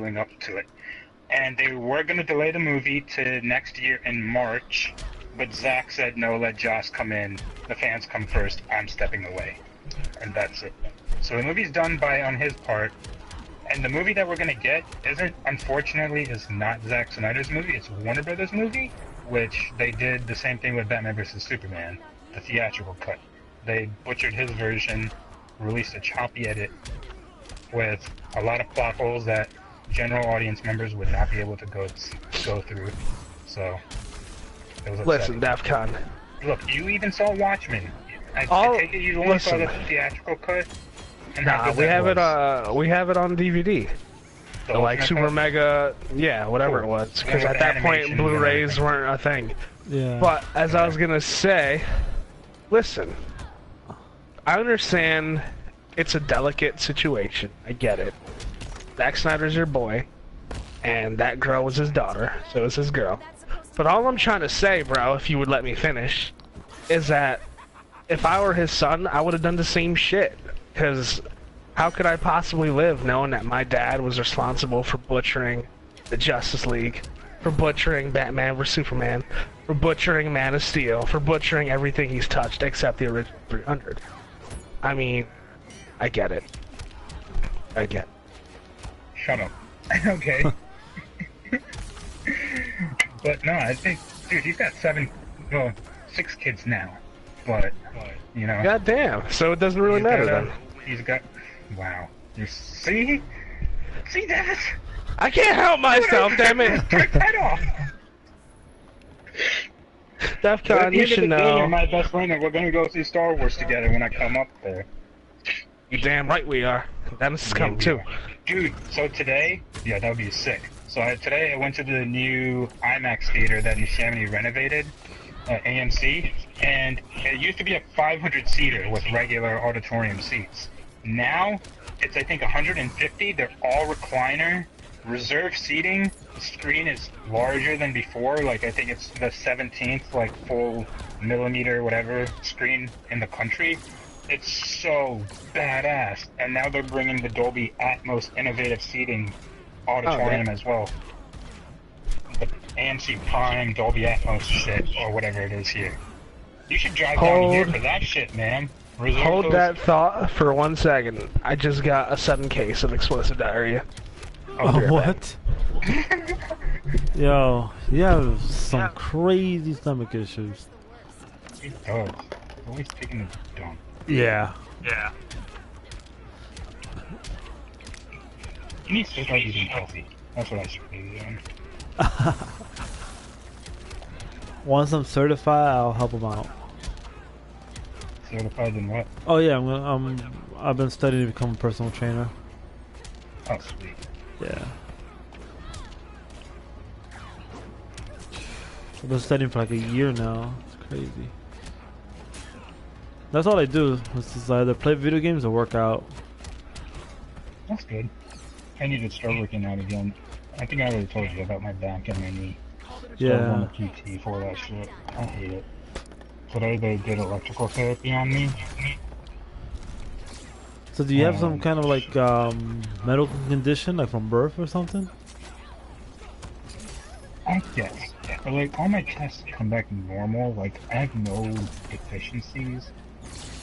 building up to it. And they were going to delay the movie to next year in March, but Zach said, no, let Joss come in. The fans come first. I'm stepping away. And that's it. So the movie's done on his part. And the movie that we're going to get unfortunately, is not Zack Snyder's movie. It's Warner Brothers' movie, which they did the same thing with Batman vs. Superman, the theatrical cut. They butchered his version, released a choppy edit with a lot of plot holes that general audience members would not be able to go through. So, it was upsetting. Listen, DEFCON. Look, you even saw Watchmen. I take it you only saw the theatrical cut? Nah, we have it on DVD. Like Super Mega, yeah, whatever it was. Because at that point, Blu-rays weren't a thing. Yeah. But as I was gonna say, listen, I understand it's a delicate situation. I get it. Zack Snyder's your boy, and that girl was his daughter, so it's his girl. But all I'm trying to say, bro, if you would let me finish, is that if I were his son, I would have done the same shit. Because how could I possibly live knowing that my dad was responsible for butchering the Justice League, for butchering Batman vs. Superman, for butchering Man of Steel, for butchering everything he's touched except the original 300? I mean, I get it. I get it. Shut up. Okay. But no, I think, dude, he's got 6 kids now. But you know. Goddamn. So it doesn't really matter then. He's got. Wow. You see? See that? I can't help myself, damn it. Take that off. DEFCON, you should know. You're my best friend, and we're gonna go see Star Wars together when I come up there. You damn right we are. Dennis is coming too. Dude, so today, yeah, that would be sick. So today I went to the new IMAX theater that Yosemite renovated, AMC, and it used to be a 500-seater with regular auditorium seats. Now, it's I think 150. They're all recliner, reserved seating. The screen is larger than before. Like I think it's the 17th, like full millimeter whatever screen in the country. It's so badass. And now they're bringing the Dolby Atmos innovative seating auditorium as well. The AMC Prime Dolby Atmos shit or whatever it is here. You should drive down here for that shit, man. Hold that thought for 1 second. I just got a 7 case of explosive diarrhea. Oh, what? Yo, you have some crazy stomach issues. He does. Always taking a dump. Yeah. Yeah. He needs to start eating healthy. That's what I should be doing. Once I'm certified, I'll help him out. Certified in what? Oh yeah, I've been studying to become a personal trainer. Oh sweet. Yeah. I've been studying for like a year now. It's crazy. That's all I do. Is either play video games or work out. That's good. I need to start working out again. I think I already told you about my back and my knee. So I was on the PT for that shit. I hate it. Today they did electrical therapy on me. So do you have some kind of like medical condition, like from birth or something? I guess. But like all my tests come back normal. Like I have no deficiencies.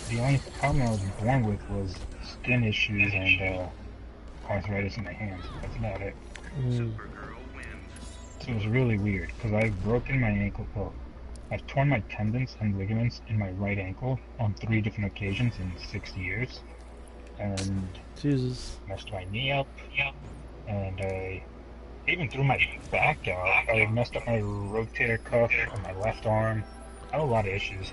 The only problem I was born with was skin issues and arthritis in my hands. That's about it. So it was really weird because I've broken my ankle. Well, I've torn my tendons and ligaments in my right ankle on 3 different occasions in 6 years. And Jesus. Messed my knee up. And I even threw my back out. I messed up my rotator cuff on my left arm. I have a lot of issues.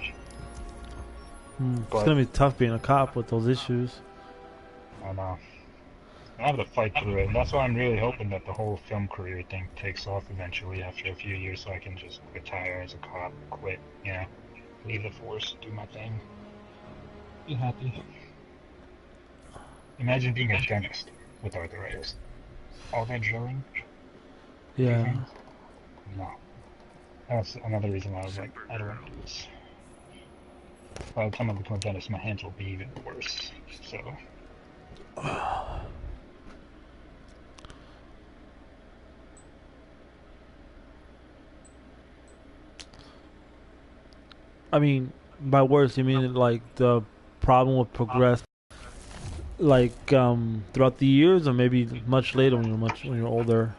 It's gonna be tough being a cop with those issues. I know. I have to fight through it, and that's why I'm really hoping that the whole film career thing takes off eventually after a few years so I can just retire as a cop, quit, you know, leave the force, do my thing, be happy. Imagine being a dentist with arthritis. All that drilling? Yeah. No. That's another reason why I was like, I don't want to do this. By the time I become a dentist, my hands will be even worse, so... I mean, by worse, you mean like the problem will progress like throughout the years, or maybe much later when you're older.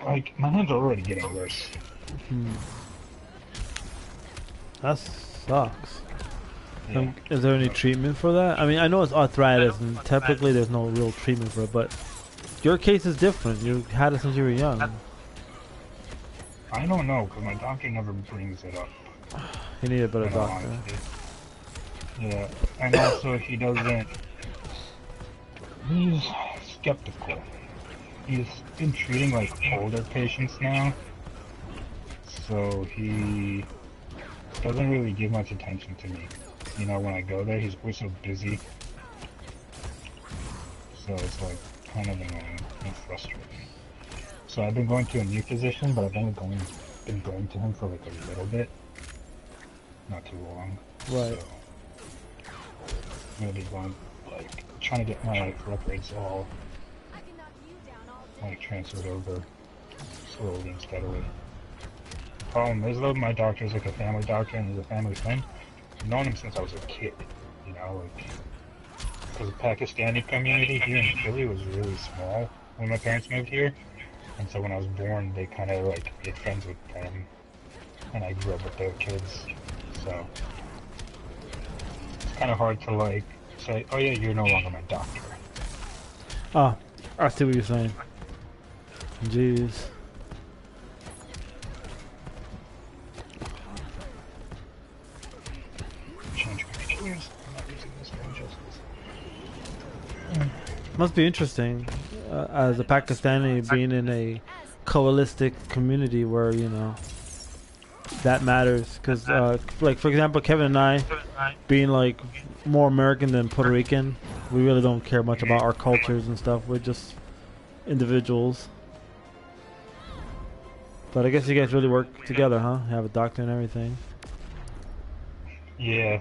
Like, my hands are already getting worse. Hmm. That sucks. Yeah. Is there any treatment for that? I mean, I know it's arthritis, and typically there's no real treatment for it, but your case is different. You had it since you were young. I don't know, because my doctor never brings it up. You need a better In all doctor. honesty. Yeah, and also he doesn't. He's skeptical. He's been treating like older patients now, so he doesn't really give much attention to me. You know, when I go there, he's always so busy. So it's like kind of annoying and frustrating. So I've been going to a new physician, but I've only been going to him for like a little bit, not too long. Right. So I'm gonna be going, like, trying to get my like records all like transferred over slowly and steadily. The problem is though, my doctor's like a family doctor and he's a family friend. I've known him since I was a kid, you know, like, because the Pakistani community here in Philly was really small when my parents moved here, and so when I was born, they kind of like made friends with them, and I grew up with their kids, so it's kind of hard to like say, oh yeah, you're no longer my doctor. Ah, I see what you're saying. Jeez. Change computers. I'm not using this one just 'cause. Must be interesting as a Pakistani being in a coalistic community where, you know, that matters. Because, like, for example, Kevin and I, being, like, more American than Puerto Rican, we really don't care much about our cultures and stuff. We're just individuals. But I guess you guys really work together, huh? Have a doctor and everything. Yeah,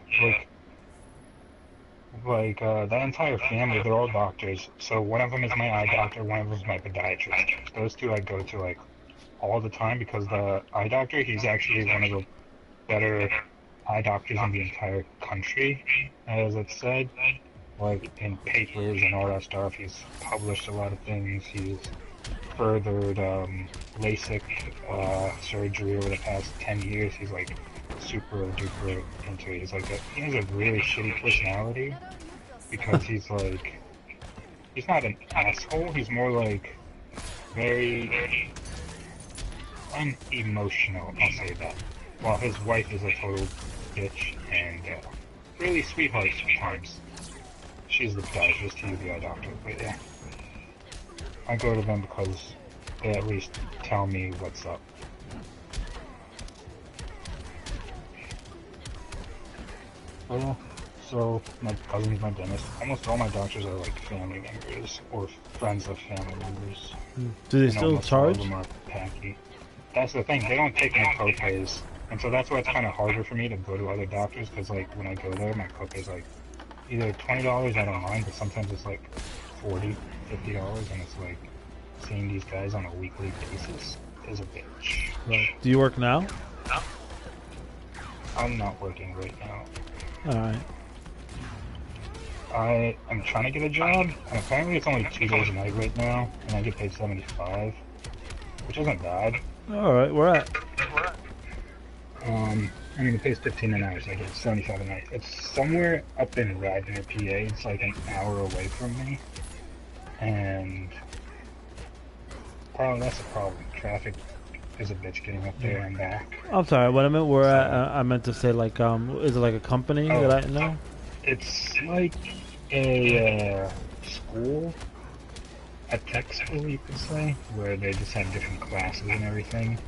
that entire family, they're all doctors. So one of them is my eye doctor, one of them is my podiatrist. Those two I go to like all the time because the eye doctor, he's actually one of the better eye doctors in the entire country, as it's said. Like in papers and all that stuff, he's published a lot of things. He's furthered LASIK surgery over the past 10 years. He's like super duper into it. He has a really shitty personality because he's like, he's not an asshole, he's more like very unemotional, I'll say that. While his wife is a total bitch and really sweetheart sometimes. She's the podiatrist, he's the eye doctor, but yeah. I go to them because they at least tell me what's up. Oh, so my cousin's my dentist. Almost all my doctors are like family members or friends of family members. Do they still charge? All of them are packy. That's the thing, they don't take my copays. And so that's why it's kind of harder for me to go to other doctors, because like when I go there, my copay's like either $20, I don't mind, but sometimes it's like $40, $50, and it's like seeing these guys on a weekly basis is a bitch. Right. Do you work now? I'm not working right now. Alright. I am trying to get a job, and apparently it's only 2 days a night right now, and I get paid $75, which isn't bad. Alright, where at? I mean, it pays 15 an hour, so I get 75 a night. It's somewhere up in Radnor, PA. It's like an hour away from me, and that's the problem. Traffic is a bitch getting up there and back. I'm sorry, what I meant where I meant to say, like, is it like a company that I know? It's like a school, a tech school, you could say, where they just have different classes and everything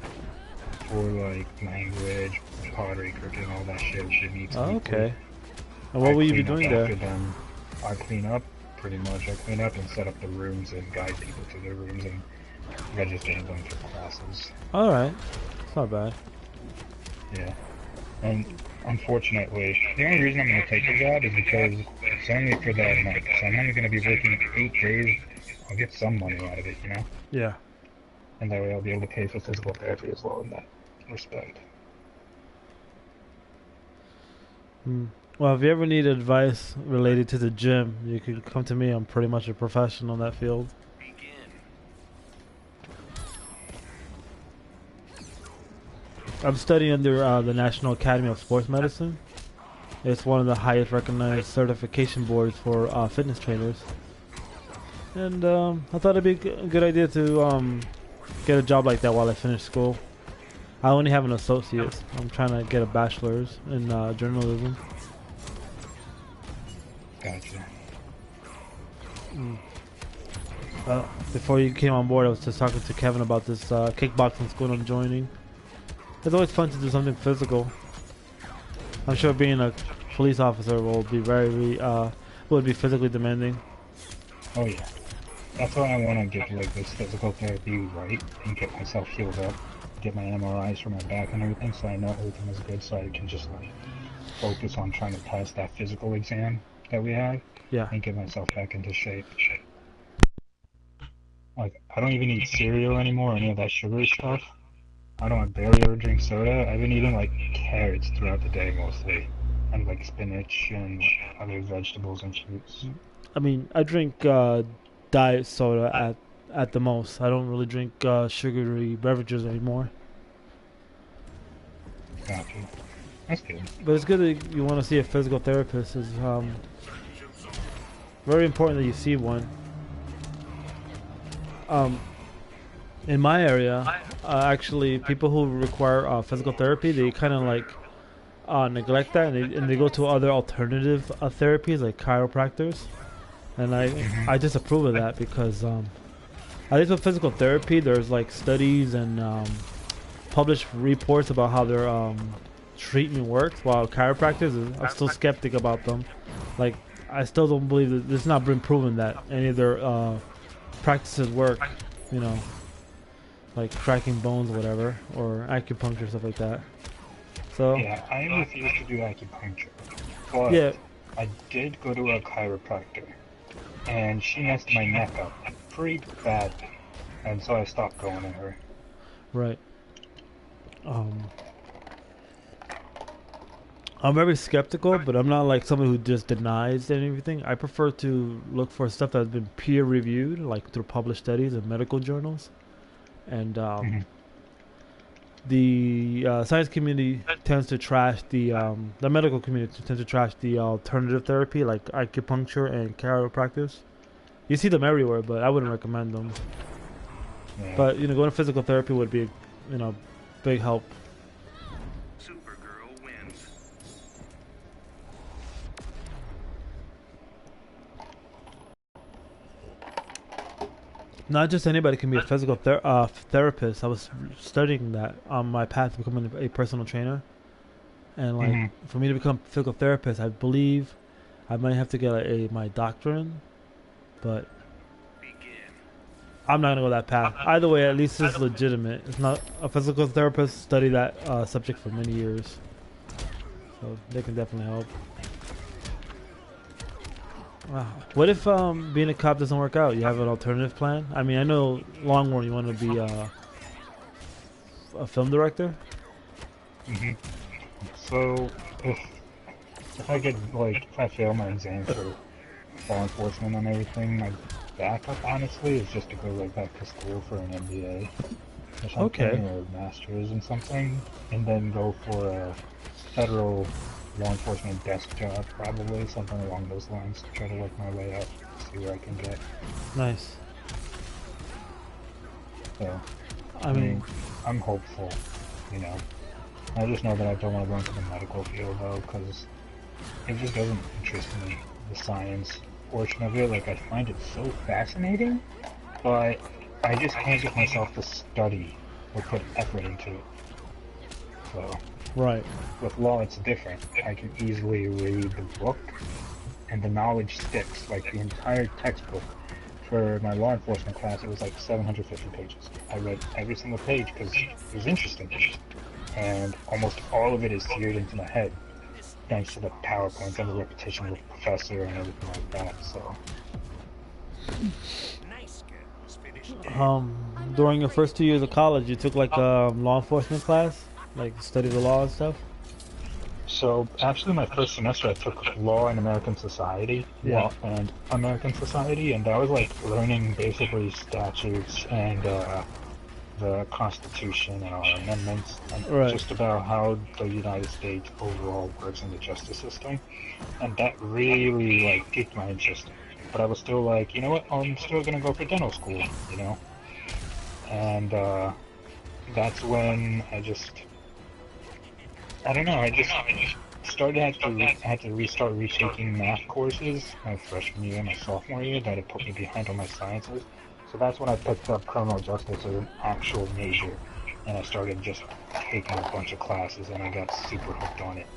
for like language, pottery, cooking, all that shit. Oh, okay. And what will you be doing there? Them. I clean up, pretty much. I clean up and set up the rooms and guide people to their rooms and register them for classes. Alright. It's not bad. Yeah. And unfortunately, the only reason I'm going to take the job is because it's only for that month. So I'm only going to be working 8 days. I'll get some money out of it, you know? Yeah. And that way I'll be able to pay for physical therapy as well in that respect. Well, if you ever need advice related to the gym, you can come to me. I'm pretty much a professional in that field. I'm studying under the National Academy of Sports Medicine. It's one of the highest recognized certification boards for fitness trainers. And I thought it'd be a good idea to get a job like that while I finish school. I only have an associate's. I'm trying to get a bachelor's in journalism. Gotcha. Before you came on board, I was just talking to Kevin about this kickboxing school I'm joining. It's always fun to do something physical. I'm sure being a police officer will be would be physically demanding. Oh yeah. That's why I want to get like this physical therapy right and get myself healed up, get my MRIs for my back and everything, so I know everything is good, so I can just like focus on trying to pass that physical exam that we have. Yeah. And get myself back into shape. Like I don't even eat cereal anymore or any of that sugary stuff. I barely ever drink soda. I've been eating like carrots throughout the day mostly, and like spinach and other vegetables and fruits. I mean, I drink diet soda at the most. I don't really drink sugary beverages anymore. Gotcha. That's good. But it's good that you want to see a physical therapist. It's very important that you see one. In my area, actually, people who require physical therapy, they kind of like neglect that, and they go to other alternative therapies like chiropractors. And I disapprove of that because at least with physical therapy, there's like studies and published reports about how their treatment works. While chiropractors, I'm still skeptic about them. Like I still don't believe that it's not been proven that any of their practices work. You know, like cracking bones, or whatever, or acupuncture, stuff like that. So yeah, I refuse to do acupuncture. But yeah, I did go to a chiropractor, and she messed my neck up pretty badly, and so I stopped going to her. Right. I'm very skeptical, but I'm not like someone who just denies anything. I prefer to look for stuff that's been peer reviewed, like through published studies in medical journals. And the science community tends to trash the medical community tends to trash the alternative therapy like acupuncture and chiropractors. You see them everywhere, but I wouldn't recommend them. Yeah. But you know, going to physical therapy would be, you know, big help. Supergirl wins. Not just anybody can be a physical therapist. I was studying that on my path to becoming a personal trainer, and like for me to become a physical therapist, I believe I might have to get my doctorate, but I'm not gonna go that path. Either way, at least it's legitimate. It's not a physical therapist studied that subject for many years, so they can definitely help. Wow. What if being a cop doesn't work out? You have an alternative plan? I mean, I know long run you want to be a film director. So if I get like if I fail my exam for law enforcement and everything, my backup honestly is just to go right back to school for an MBA or something, Okay. or a master's in something, and then go for a federal law enforcement desk job, probably something along those lines. Try to work my way up, see where I can get. Nice. So, I mean, I'm hopeful, you know. I just know that I don't want to go into the medical field though, because it just doesn't interest me, the science portion of it. Like, I find it so fascinating, but I just can't get myself to study or put effort into it. So, right. with law, it's different. I can easily read the book, and the knowledge sticks. Like, the entire textbook for my law enforcement class, it was like 750 pages. I read every single page because it was interesting. And almost all of it is seared into my head, thanks to the PowerPoint and the repetition with the professor and everything like that, so. During your first 2 years of college, you took like a law enforcement class? Like study the law and stuff? So actually, my first semester I took law and American society, Yeah. and American society, and that was like learning basically statutes and the Constitution and our amendments, and Right. just about how the United States overall works in the justice system, and that really like piqued my interest. But I was still like, you know what? I'm still gonna go for dental school, you know, and that's when I don't know, I just started had to restart retaking math courses my freshman year, my sophomore year, that had put me behind on my sciences. So that's when I picked up criminal justice as an actual major, and I started just taking a bunch of classes, and I got super hooked on it.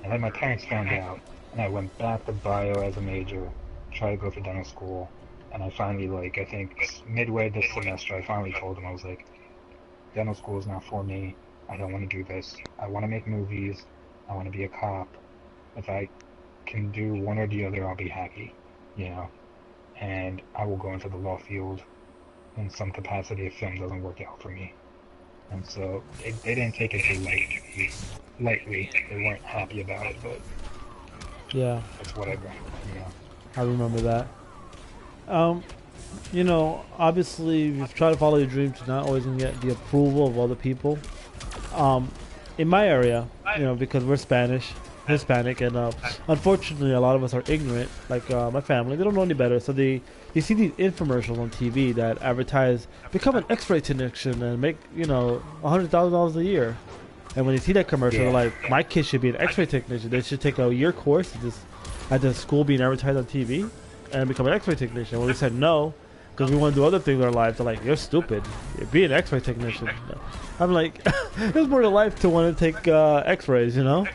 And then my parents found out, and I went back to bio as a major, tried to go for dental school, and I finally, like, I think midway this semester, I finally told them, I was like, dental school is not for me. I don't want to do this. I want to make movies. I want to be a cop. If I can do one or the other, I'll be happy, you know. And I will go into the law field in some capacity if film doesn't work out for me. And so they didn't take it too lightly. They weren't happy about it, but Yeah. it's whatever, you know. I remember that. You know, obviously, if you try to follow your dreams, you're not always gonna get the approval of other people. In my area, you know, because we're Spanish, Hispanic, and unfortunately, a lot of us are ignorant. Like my family, they don't know any better, so you see these infomercials on TV that advertise become an X-ray technician and make $100,000 a year. And when you see that commercial, they're like, my kid should be an X-ray technician. They should take a year course at the school being advertised on TV and become an X-ray technician. Well, we said no because we want to do other things in our lives. They're like, you're stupid. Be an X-ray technician. I'm like, there's more to life to want to take X-rays, you know?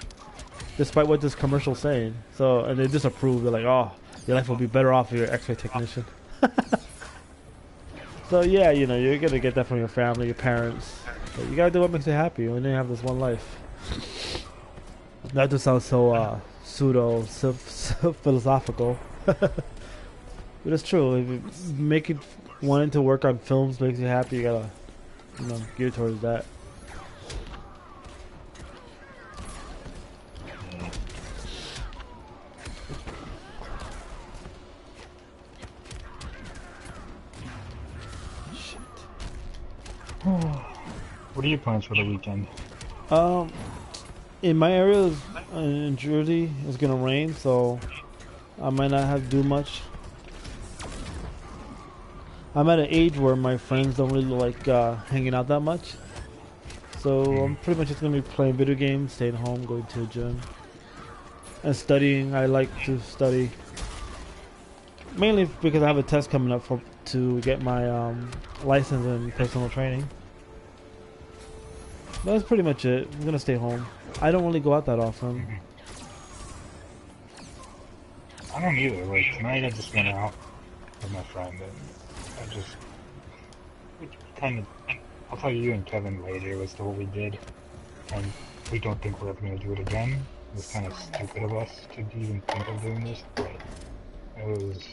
Despite what this commercial's saying. So, and they disapprove. They're like, oh, your life will be better off if you're an X-ray technician. So yeah, you know, you're gonna get that from your family, your parents. But you gotta do what makes you happy. You only have this one life. Not to sound so philosophical, but it's true. If you make it wanting to work on films makes you happy, you gotta, you know, gear towards that. What are your plans for the weekend? In my area, in Jersey, it's gonna rain, so I might not have to do much. I'm at an age where my friends don't really like hanging out that much, so I'm pretty much just gonna be playing video games, staying home, going to the gym, and studying. I like to study mainly because I have a test coming up to get my license in personal training. That's pretty much it. I'm gonna stay home. I don't really go out that often. I don't either. Like tonight, I just went out with my friend, and we kind of. I'll tell you and Kevin later as to what we did, and we don't think we're ever gonna do it again. It was kind of stupid of us to even think of doing this, but it was.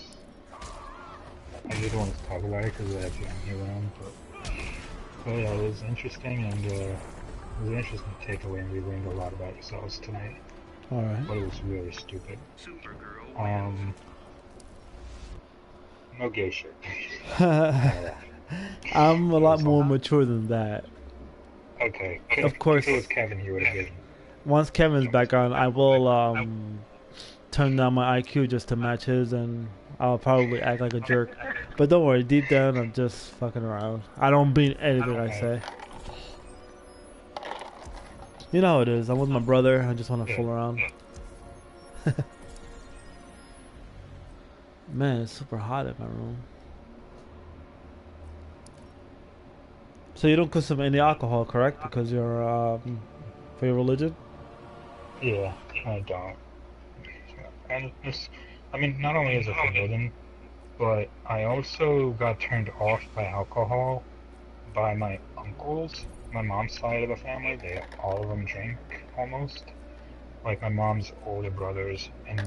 I didn't want to talk about it because I had family around, but yeah, it was interesting, and it was an interesting takeaway, and we learned a lot about ourselves tonight. Alright. But it was really stupid. No gay shit. I'm a lot more mature than that. Okay. Of course. If it was Kevin, he would have given. Once Kevin's back on, I will turn down my IQ just to match his, and I'll probably act like a jerk. But don't worry, deep down, I'm just fucking around. I don't mean anything I say. You know how it is. I'm with my brother. I just want to fool around. Man, it's super hot in my room. So you don't consume any alcohol, correct? Because you're for your religion? Yeah, I don't. And it's, I mean, not only is it forbidden, but I also got turned off by alcohol by my uncles. My mom's side of the family, all of them drink almost. Like my mom's older brothers and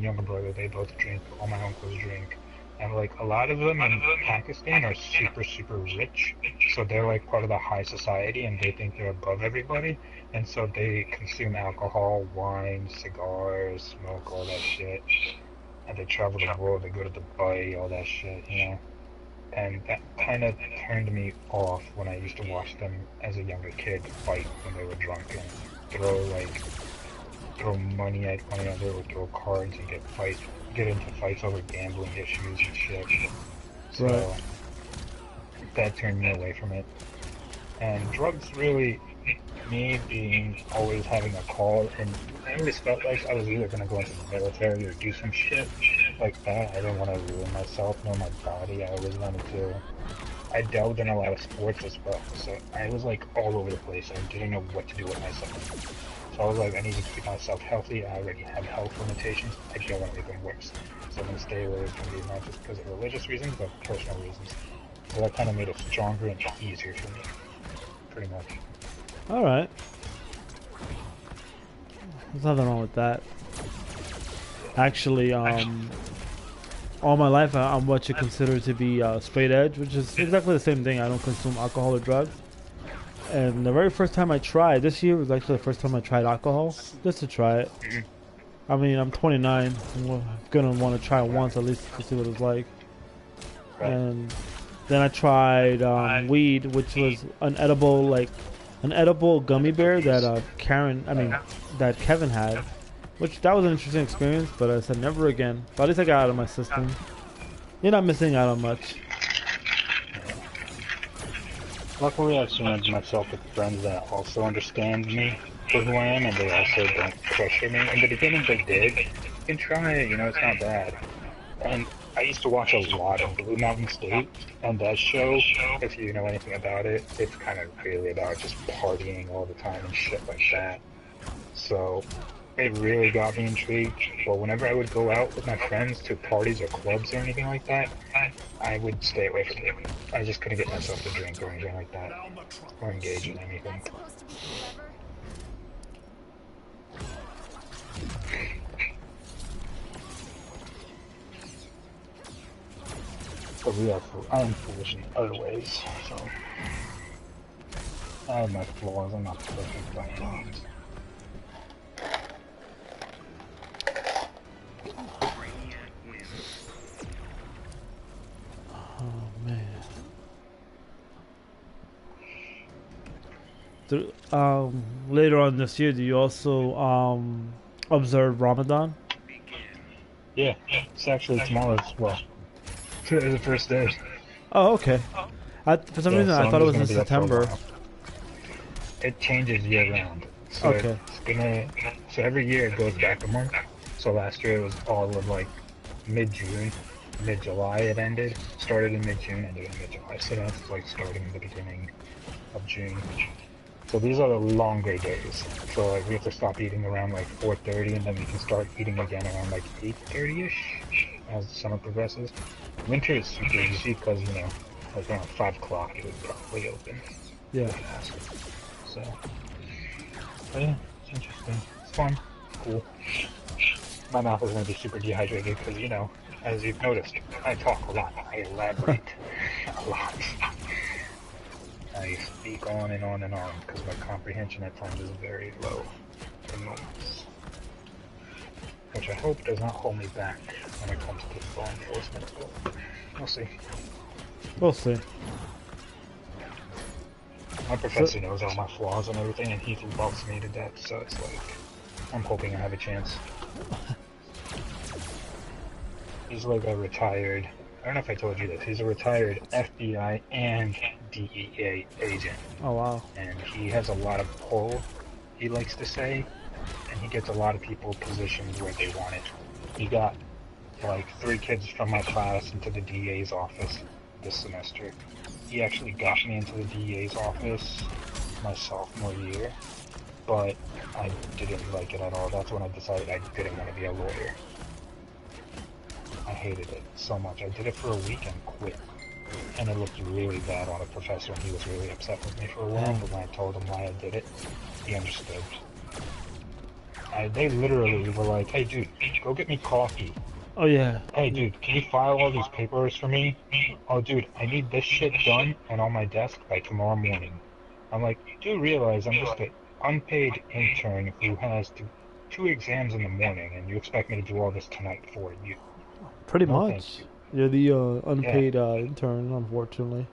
younger brother, they both drink. All my uncles drink. And like a lot of them in Pakistan are super, super rich, so they're like part of the high society, and they think they're above everybody, and so they consume alcohol, wine, cigars, smoke, all that shit. And they travel the world, they go to Dubai, all that shit, you know. And that kind of turned me off when I used to watch them as a younger kid fight when they were drunk and throw money at one another or throw cards and get into fights over gambling issues and shit. So Right. that turned me away from it. And drugs really, me being always having a call, and I always felt like I was either gonna go into the military or do some shit like that. I didn't want to ruin myself nor my body. I always wanted to. I delved in a lot of sports as well, so I was like all over the place. I didn't know what to do with myself. So I was like, I need to keep myself healthy. I already have health limitations. I don't want to make them worse. So I'm going to stay away from these, not just because of religious reasons, but personal reasons. So that kind of made it stronger and easier for me. Pretty much. Alright. There's nothing wrong with that. Actually, all my life I'm what you consider to be straight edge, which is exactly the same thing. I don't consume alcohol or drugs. And the very first time I tried, this year was actually the first time I tried alcohol, just to try it. I mean, I'm 29, I'm gonna want to try it once at least to see what it's like. And then I tried weed, which was an edible gummy bear that that Kevin had, which that was an interesting experience. But I said never again. But at least I got out of my system. You're not missing out on much. Luckily, I've surrounded myself with friends that also understand me for who I am, and they also don't pressure me. In the beginning, they did. You can try it, you know, it's not bad. And I used to watch a lot of Blue Mountain State, and that show, if you know anything about it, it's kind of really about just partying all the time and shit like that. So it really got me intrigued. Well, whenever I would go out with my friends to parties or clubs or anything like that, I would stay away from it. I just couldn't get myself to drink or anything like that, or engage in anything. But I am foolish in other ways, so I have my flaws. I'm not perfect by any means. Oh man. Later on this year, do you also observe Ramadan? Yeah, it's actually tomorrow as well. Today's the first day. Oh, okay. For some reason, so I thought it was I'm in just gonna be up for a September. while. It changes year round. So Okay. so every year it goes back a month. So last year it was all of like mid-June, mid-July it ended. Started in mid-June, ended in mid-July. So that's like starting in the beginning of June. So these are the longer days. So like we have to stop eating around like 4:30, and then we can start eating again around like 8:30ish as the summer progresses. Winter is super easy because, you know, like around 5 o'clock it would probably open. Yeah. So, but yeah, it's interesting. It's fun. Cool. My mouth is going to be super dehydrated because, you know, as you've noticed, I talk a lot. I elaborate a lot. I speak on and on and on because my comprehension at times is very low in moments. Which I hope does not hold me back when it comes to law enforcement. But we'll see. We'll see. My professor knows all my flaws and everything, and he loves me to death, so it's like, I'm hoping I have a chance. He's like a retired, I don't know if I told you this, he's a retired FBI and DEA agent. Oh wow. And he has a lot of pull, he likes to say, and he gets a lot of people positioned where they want it. He got like 3 kids from my class into the DA's office this semester. He actually got me into the DA's office my sophomore year, but I didn't like it at all. That's when I decided I didn't want to be a lawyer. I hated it so much. I did it for a week and quit. And it looked really bad on a professor, and he was really upset with me for a while, but when I told him why I did it, he understood. They literally were like, hey dude, go get me coffee. Oh yeah. Hey, dude, can you file all these papers for me? Oh, dude, I need this shit done and on my desk by tomorrow morning. I'm like, you do realize I'm just an unpaid intern who has two exams in the morning, and you expect me to do all this tonight for you? Pretty No, thank much. you. You're the Yeah, unpaid intern, unfortunately.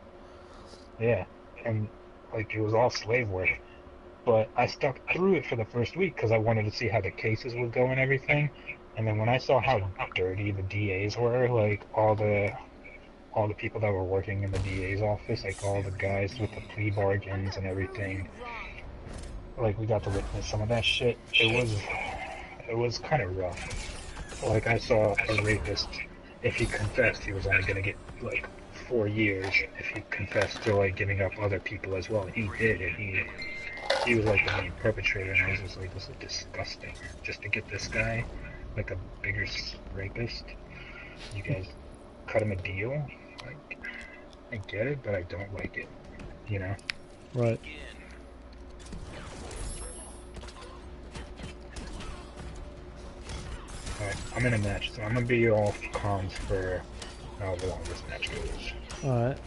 yeah. And, like, it was all slave work. But I stuck through it for the first week because I wanted to see how the cases would go and everything. And then when I saw how dirty the DAs were, like all the people that were working in the DA's office, like all the guys with the plea bargains and everything, like we got to witness some of that shit. It was kind of rough. Like I saw a rapist, if he confessed, he was only gonna get like 4 years if he confessed to like giving up other people as well. He did, and he was like the main perpetrator, and I was just like, this is disgusting. Just to get this guy, like a bigger rapist, you guys cut him a deal. Like, I get it, but I don't like it. You know? Right. Alright, I'm in a match, so I'm gonna be off comms for however long this match goes. Alright.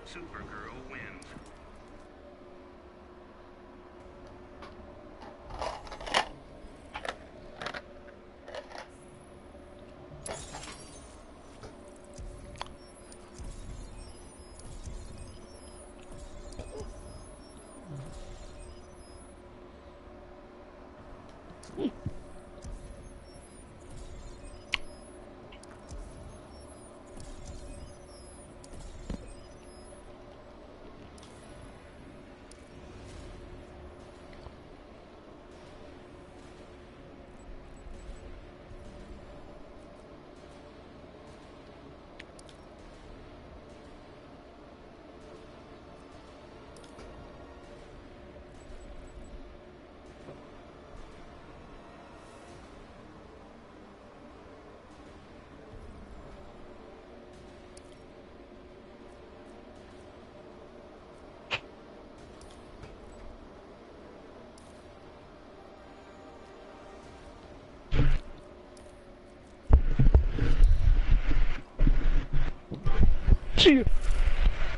Supergirl wins.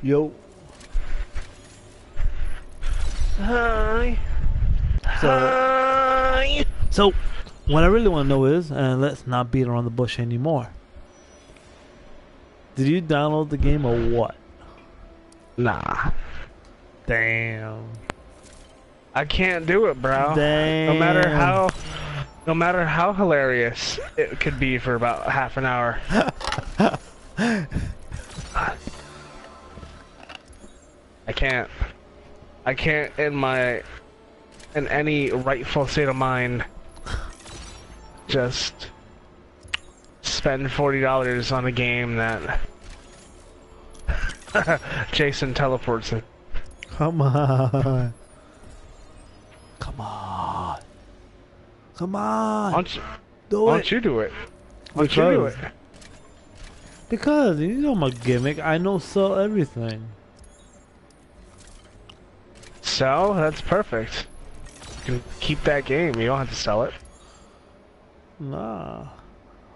Yo. Hi. So, Hi. so what I really want to know is, and let's not beat around the bush anymore. Did you download the game or what? Nah. Damn. I can't do it, bro. Damn. No matter how hilarious it could be for about half an hour. I can't in my in any rightful state of mind just spend $40 on a game that Jason teleports in. Come on. Come on. Come on. Why don't you do it? Why don't you do it? Because you know my gimmick. I know sell everything. So that's perfect. You can keep that game. You don't have to sell it. Nah.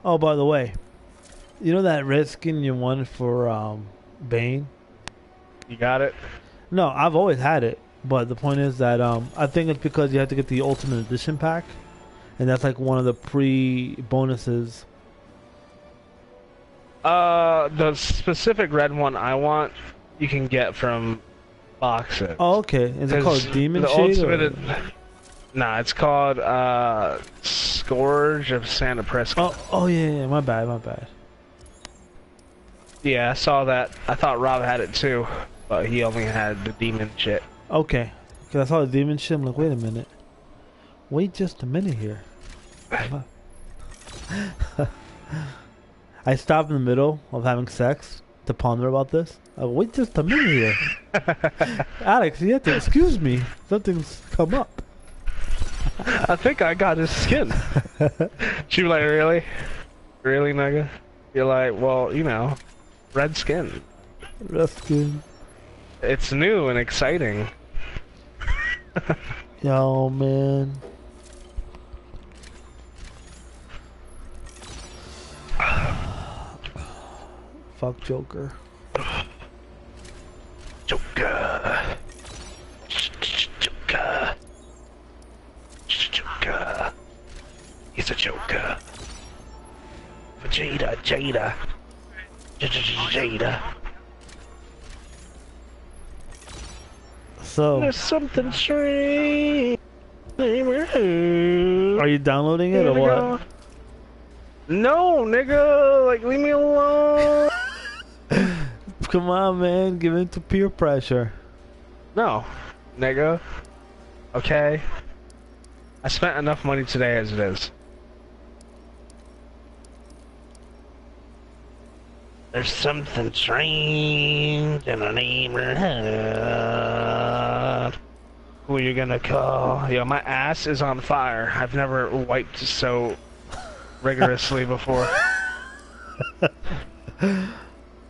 Oh, by the way, you know that red skin you wanted for Bane? You got it? No, I've always had it. But the point is that I think it's because you have to get the Ultimate Edition pack, and that's like one of the pre-bonuses. The specific red one I want, you can get from boxes. Oh, okay. Is it called Demon Shade? Nah, it's called Scourge of Santa Prisca. Oh yeah, my bad. Yeah, I saw that. I thought Rob had it too, but he only had the demon shit. Okay, because I saw the demon shit. I'm like, wait a minute. Wait just a minute here. I stopped in the middle of having sex to ponder about this. Wait just a minute here. Alex, you have to excuse me. Something's come up. I think I got his skin. She was like, really? Really, nigga? You're like, well, you know, red skin. Red skin. It's new and exciting. Yo, man. Fuck Joker. Joker. Joker. Joker. He's a Joker. Jada. Jada. So, there's something strange. Are you downloading it or what? No, nigga. Like, leave me alone. Come on, man. Give in to peer pressure. No, nigga. Okay. I spent enough money today as it is. There's something strange in the neighborhood. Who are you gonna call? Yo, my ass is on fire. I've never wiped so rigorously before.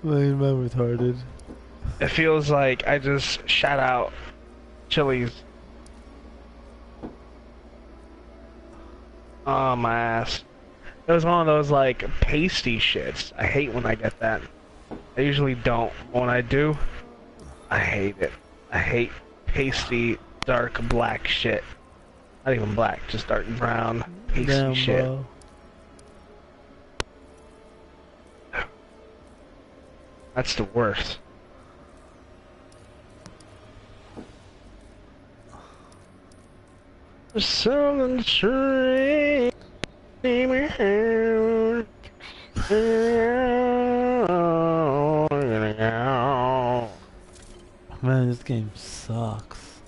Man, retarded. It feels like I just shot out Chili's. Oh, my ass. It was one of those, like, pasty shits. I hate when I get that. I usually don't. When I do, I hate it. I hate pasty, dark black shit. Not even black, just dark brown, pasty Damn, shit. bro. That's the worst. There's something strange. Man, this game sucks.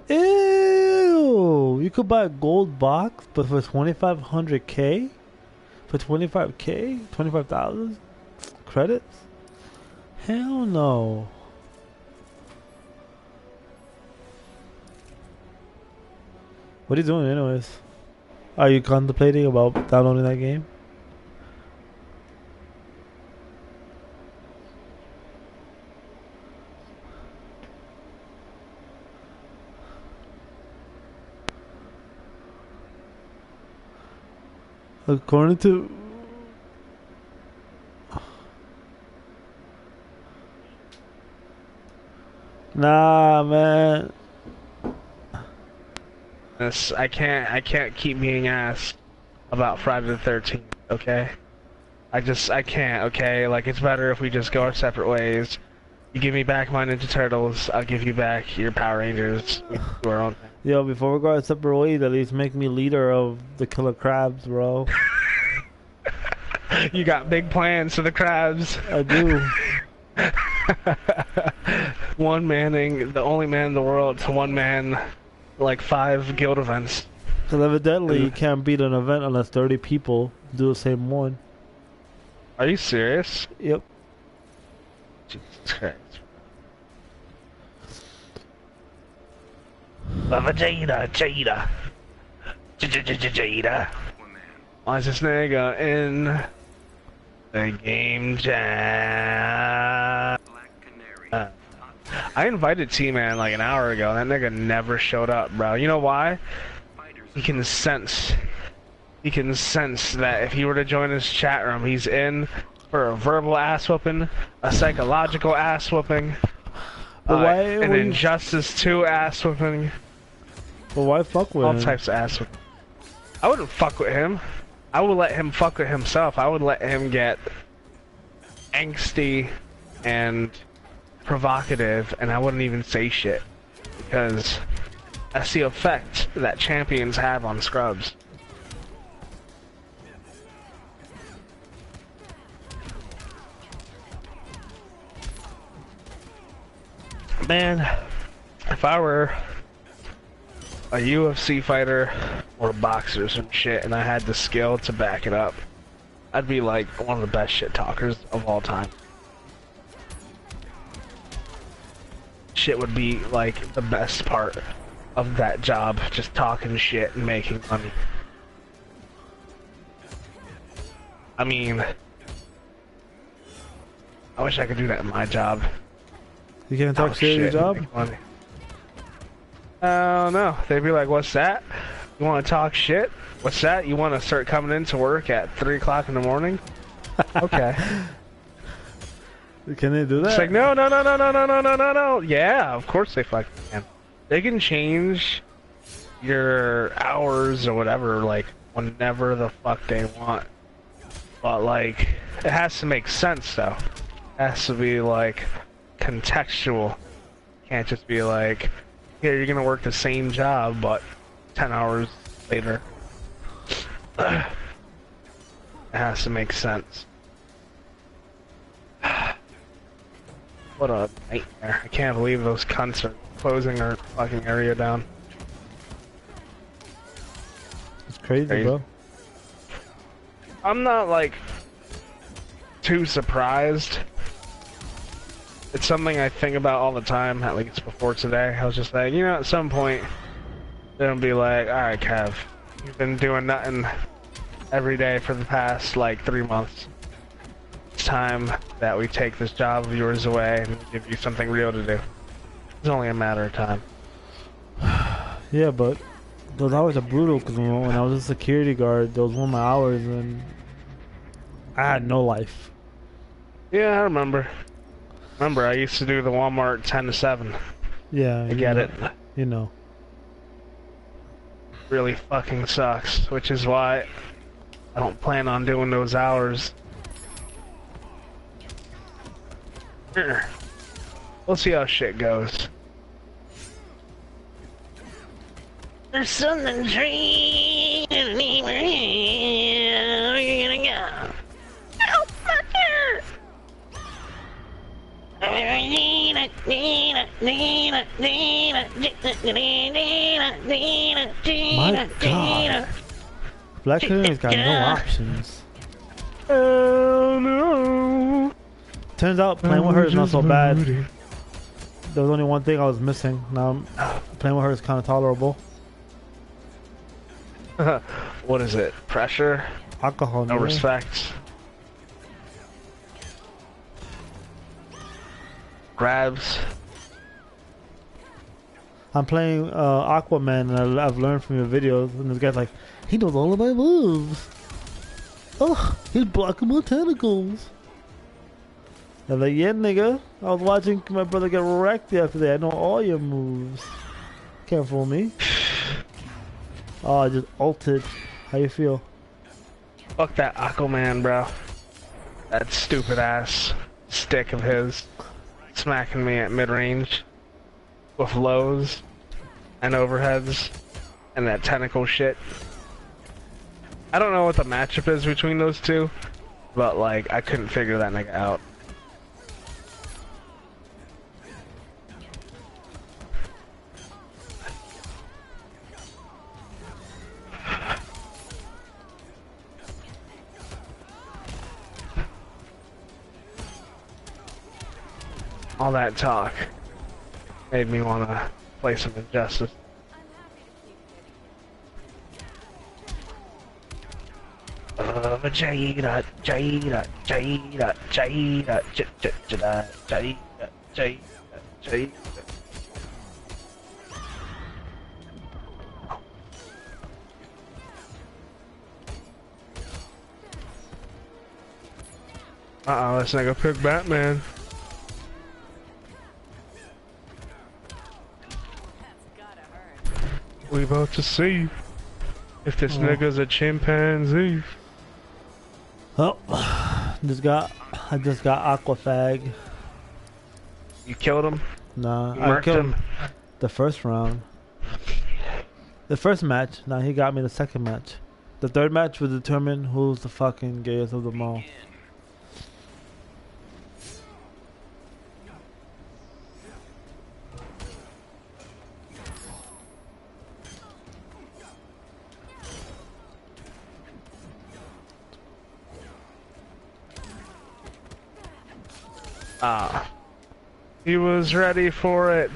Ew! You could buy a gold box, but for 2,500K? For 25K? 25,000 credits? Hell no. What are you doing anyways? Are you contemplating about downloading that game? According to... Nah, man. I can't keep being asked about Friday the 13th, okay? I can't, okay? Like, it's better if we just go our separate ways. You give me back my Ninja Turtles, I'll give you back your Power Rangers. We do our own thing. Yo, before we go our separate ways, at least make me leader of the Killer Crabs, bro. You got big plans for the crabs. I do. One manning, the only man in the world to one man, like 5 guild events. Because evidently you can't beat an event unless 30 people do the same one. Are you serious? Yep. Jesus Christ. Jada. Why is this nigga in the game jam? I invited T-Man like an hour ago, and that nigga never showed up, bro. You know why? He can sense that if he were to join his chat room, he's in for a verbal ass whooping, a psychological ass whooping, an Injustice 2 ass whooping. But why fuck with all him? Types of ass whooping. I wouldn't fuck with him. I would let him fuck with himself. I would let him get angsty and provocative, and I wouldn't even say shit. Because that's the effect that champions have on scrubs. Man, if I were a UFC fighter or a boxer or some shit and I had the skill to back it up, I'd be like one of the best shit talkers of all time. Shit would be like the best part of that job, just talking shit and making money. I mean, I wish I could do that in my job. You can't talk shit at your job? Oh no, they'd be like, what's that? You want to talk shit? What's that? You want to start coming into work at 3 o'clock in the morning? Okay. Can they do that? It's like, no. Yeah, of course they fucking can. They can change your hours or whatever, like, whenever the fuck they want. But, like, it has to make sense, though. It has to be, like, contextual. Can't just be like, yeah, you're gonna work the same job, but 10 hours later. It has to make sense. What a nightmare. I can't believe those cunts are closing our fucking area down. It's crazy, bro. I'm not, like, too surprised. It's something I think about all the time, at least before today. I was just like, you know, at some point, they'll be like, alright, Kev, you've been doing nothing every day for the past, like, 3 months. It's time that we take this job of yours away and give you something real to do. It's only a matter of time. Yeah, but those hours are brutal, because when I was a security guard, those were my hours, and I had no life. Yeah, I remember. I used to do the Walmart 10 to 7. Yeah, I get it. You know. Really fucking sucks, which is why I don't plan on doing those hours. We'll see how shit goes. There's something tree in the where you gonna go? Oh, fucker! My God. Black Canoe's got no options. Oh no! Turns out playing with her is not so bad. There was only one thing I was missing. Now playing with her is kind of tolerable. What is it? Pressure? Alcohol. No respect. Grabs. I'm playing Aquaman, and I've learned from your videos, and this guy's like, he knows all of my moves. Oh, he's blocking my tentacles. I'm like, yeah, nigga. I was watching my brother get wrecked the other day. I know all your moves. Can't fool me. Oh, I just ulted. How you feel? Fuck that Aquaman, bro. That stupid ass stick of his smacking me at mid-range with lows and overheads and that tentacle shit. I don't know what the matchup is between those two, but like I couldn't figure that nigga out. All that talk made me want to play some Injustice. Jada, Jada, Jada, Jada, Jada, Jada, Jada, Jada. Uh-oh, this nigga picked Batman. We about to see if this nigga's a chimpanzee. Oh, I just got Aquafag. You killed him? Nah, You I murked killed him? the first round. The first match. Now he got me the second match. The third match will determine who's the fucking gayest of them all. Ah. He was ready for it.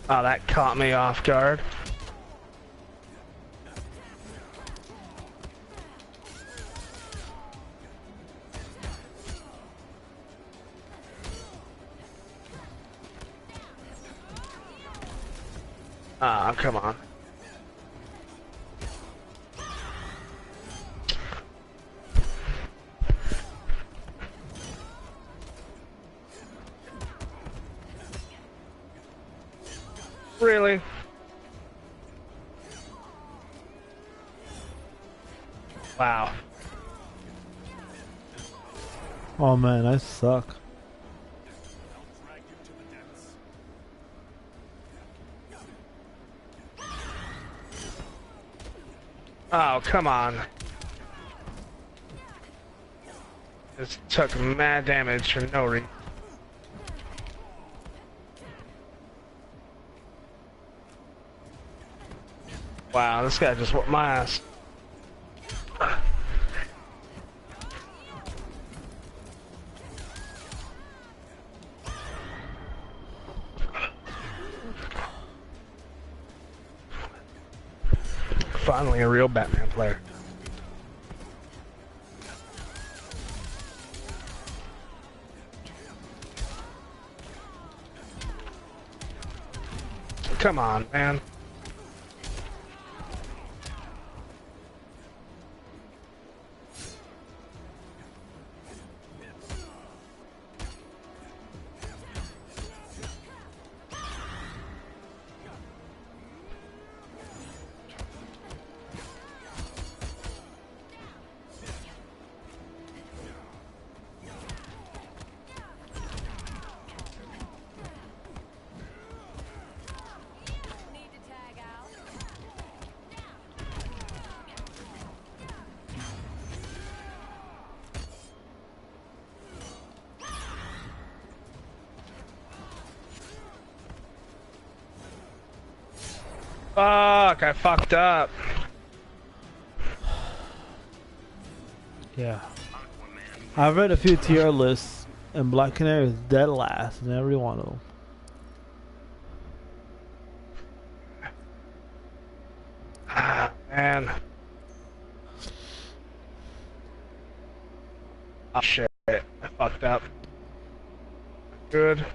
Oh, that caught me off guard. Ah, come on. Really? Wow. Oh man, I suck. Oh, come on. Just took mad damage for no reason. Wow, this guy just whooped my ass. Finally, a real Batman player. Come on, man. Fuck, I fucked up. Yeah. I've read a few tier lists, and Black Canary is dead last in every one of them. Ah, man. Oh shit, I fucked up. Good.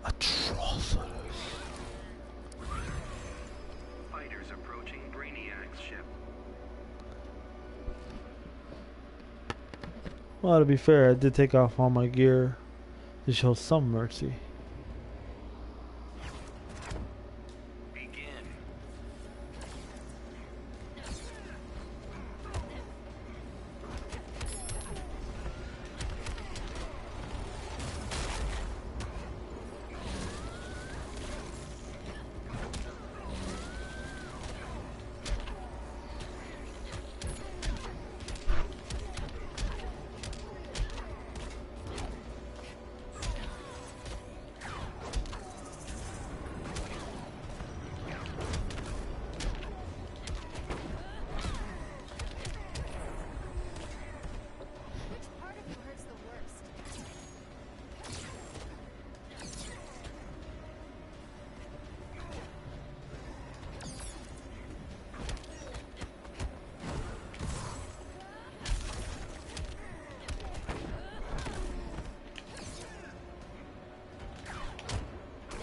Atrocitus. Fighters approaching Brainiac's ship. Well, to be fair, I did take off all my gear to show some mercy. Begin.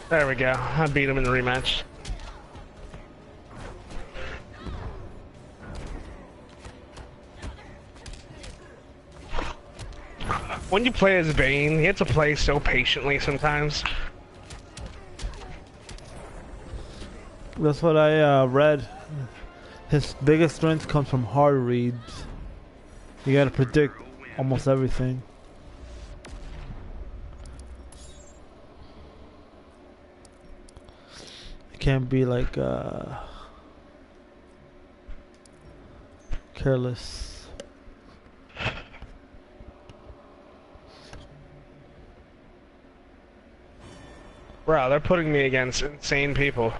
There we go. I beat him in the rematch. When you play as Bane, you have to play so patiently sometimes. That's what I read. His biggest strength comes from hard reads. You gotta predict almost everything. It can't be like careless. Bro, they're putting me against insane people.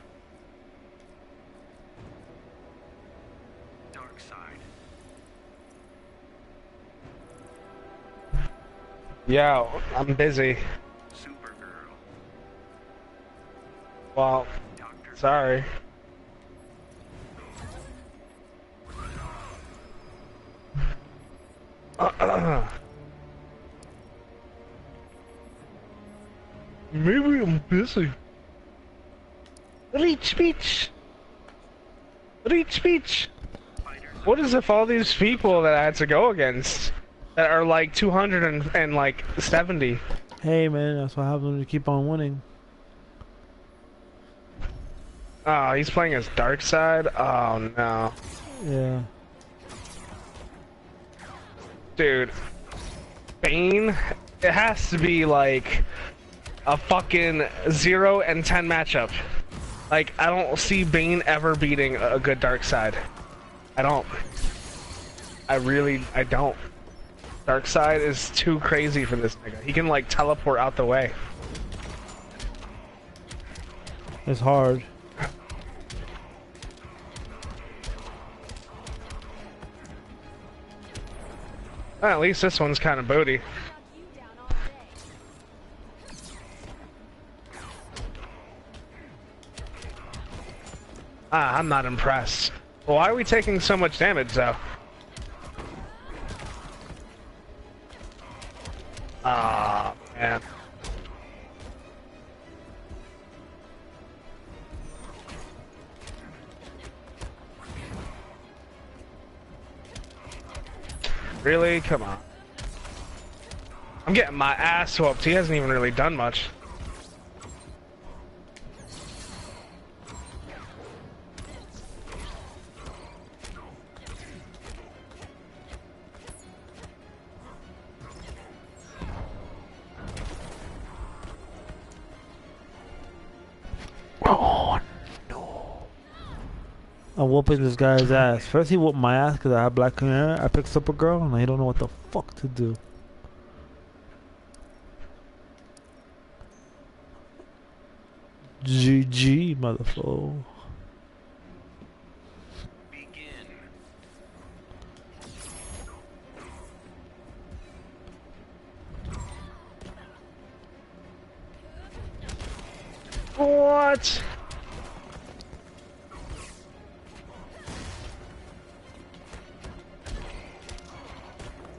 Dark side. Yo, I'm busy. Supergirl. Well, Doctor. sorry. Maybe I'm busy. Read speech. Read speech. What is if all these people that I had to go against that are like 270? Hey man, that's what happens when you keep on winning. Oh, he's playing as Darkseid? Oh no. Yeah. Dude. Bane, it has to be like a fucking 0 and 10 matchup. Like, I don't see Bane ever beating a good Darkseid. I don't. I don't. Darkseid is too crazy for this nigga. He can like teleport out the way. It's hard. Well, at least this one's kind of booty. Ah, I'm not impressed. Well, why are we taking so much damage, though? Ah, man. Really? Come on. I'm getting my ass whooped. He hasn't even really done much. Oh no! I'm whooping this guy's ass. First he whooped my ass because I had black hair. I picked Supergirl and I don't know what the fuck to do. GG, motherfucker. Begin. What?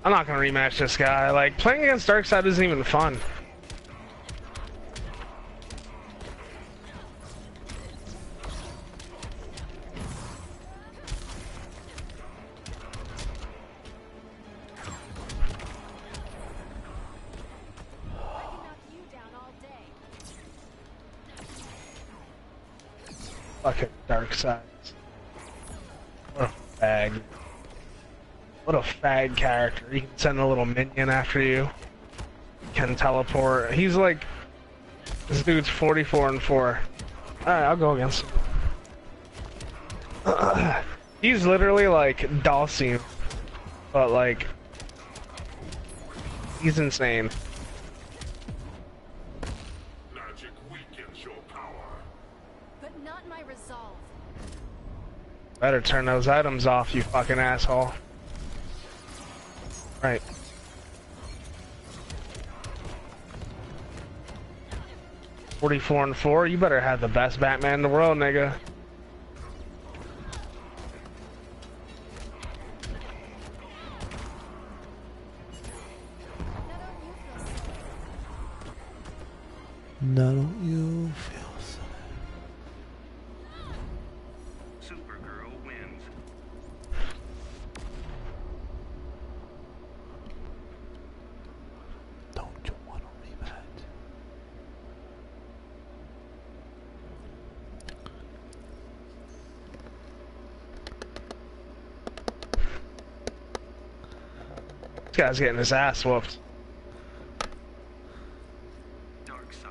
I'm not gonna rematch this guy. Like, playing against Darkseid isn't even fun. Fucking Darkseid. What a fag. What a fag character. He can send a little minion after you. Can teleport. He's like... This dude's 44-4. Alright, I'll go against him. He's literally like Dalsim. But like... He's insane. Magic weakens your power. But not my resolve. Better turn those items off, you fucking asshole. Right. $44-4. You better have the best Batman in the world, nigga. Now don't you feel Supergirl wins. Don't you want to rematch? This guy's getting his ass whooped. Dark side.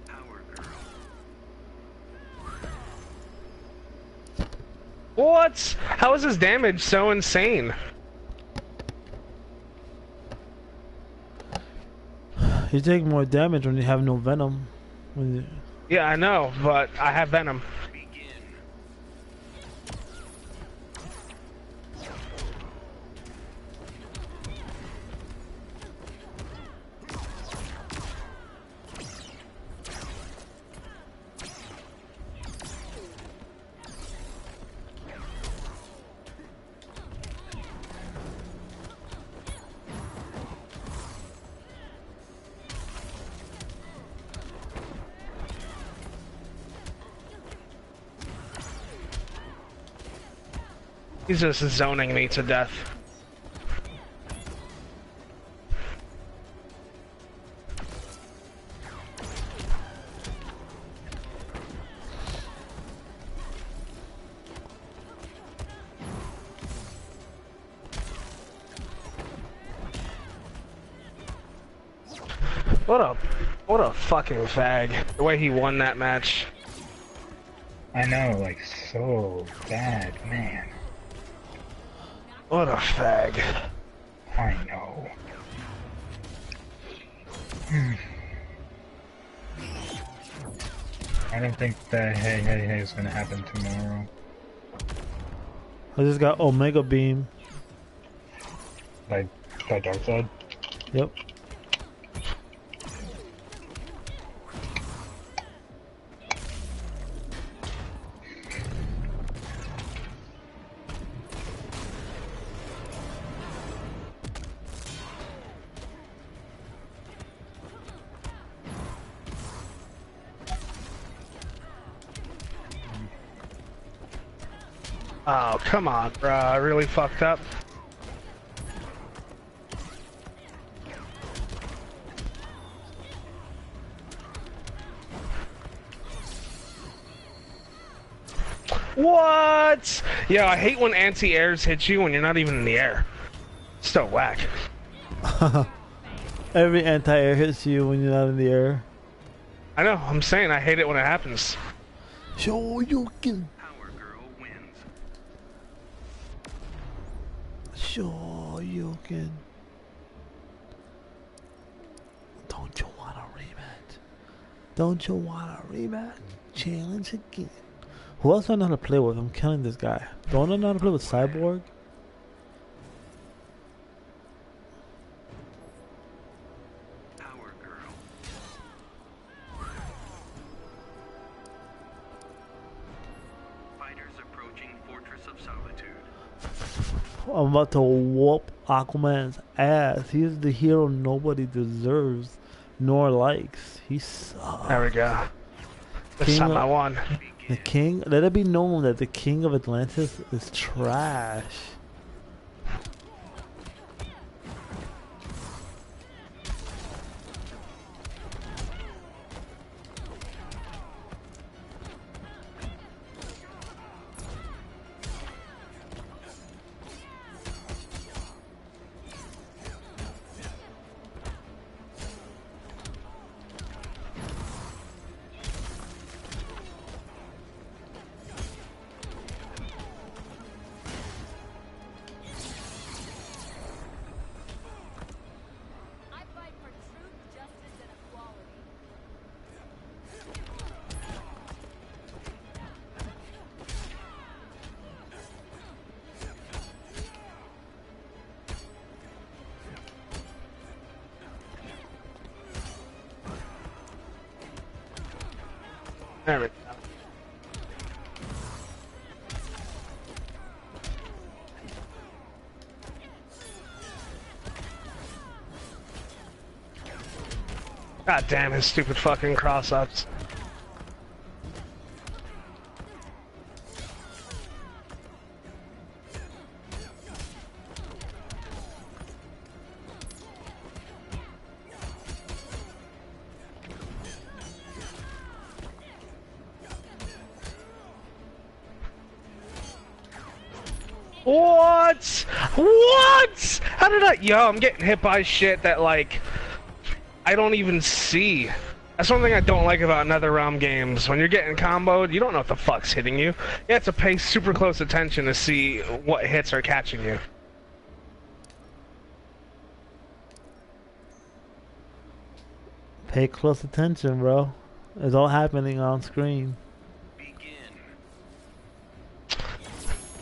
Power girl. What? How is his damage so insane? You take more damage when you have no venom. When you... Yeah, I know, but I have venom. Begin. He's just zoning me to death. What a fucking fag. The way he won that match. I know, like, so bad, man. What a fag. I know. I don't think that hey is gonna happen tomorrow. I just got Omega Beam. Like, that dark side? Yep. Oh, come on, bruh. I really fucked up. What? Yeah, I hate when anti-airs hit you when you're not even in the air. So whack. Every anti-air hits you when you're not in the air. I know, I'm saying I hate it when it happens. Sure you can. Power girl wins. Sure you can. Don't you want a rematch? Don't you want a rematch? Challenge again. Who else do I know how to play with? I'm killing this guy. Don't I know how to play with Cyborg? Power girl. Fighters approaching Fortress of Solitude. I'm about to whoop Aquaman's ass. He is the hero nobody deserves nor likes. He sucks. There we go. This King time of- I won. The king, let it be known that the king of Atlantis is trash. I fight for truth, justice, and equality. There we go. God damn his stupid fucking cross-ups. What? What? How did I? Yo, I'm getting hit by shit that, like, I don't even see. That's one thing I don't like about NetherRealm games. When you're getting comboed, you don't know what the fuck's hitting you. You have to pay super close attention to see what hits are catching you. Pay close attention, bro. It's all happening on screen.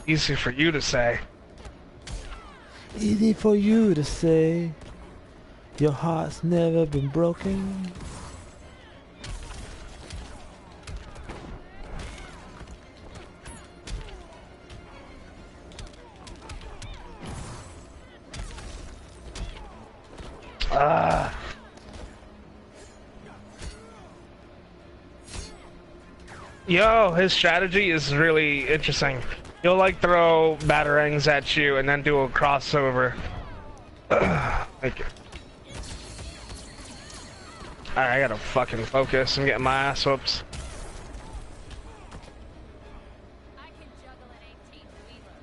Easy for you to say. Easy for you to say. Your heart's never been broken. Yo, his strategy is really interesting. He'll like throw batarangs at you and then do a crossover. Like, alright, I gotta fucking focus. I'm getting my ass whoops. I can juggle an 18 wheeler.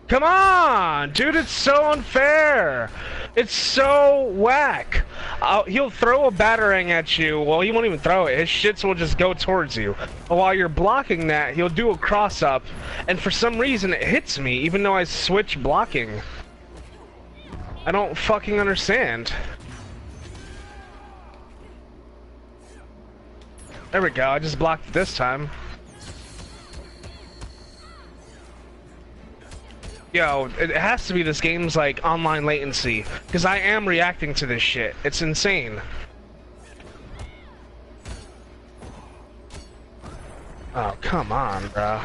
Come on, dude, it's so unfair. It's so whack. He'll throw a batarang at you. Well, he won't even throw it. His shits will just go towards you. But while you're blocking that, he'll do a cross-up, and for some reason it hits me, even though I switch blocking. I don't fucking understand. There we go, I just blocked it this time. Yo, it has to be this game's, like, online latency. Because I am reacting to this shit. It's insane. Oh, come on, bro.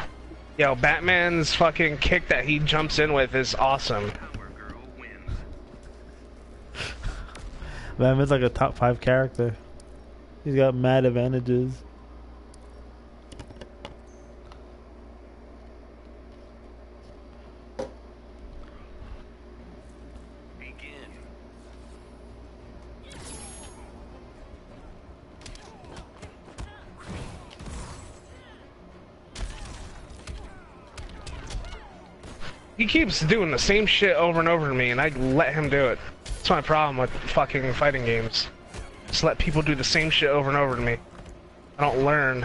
Yo, Batman's fucking kick that he jumps in with is awesome. Batman's like a top 5 character. He's got mad advantages. He keeps doing the same shit over and over to me, and I let him do it. That's my problem with fucking fighting games. Just let people do the same shit over and over to me. I don't learn.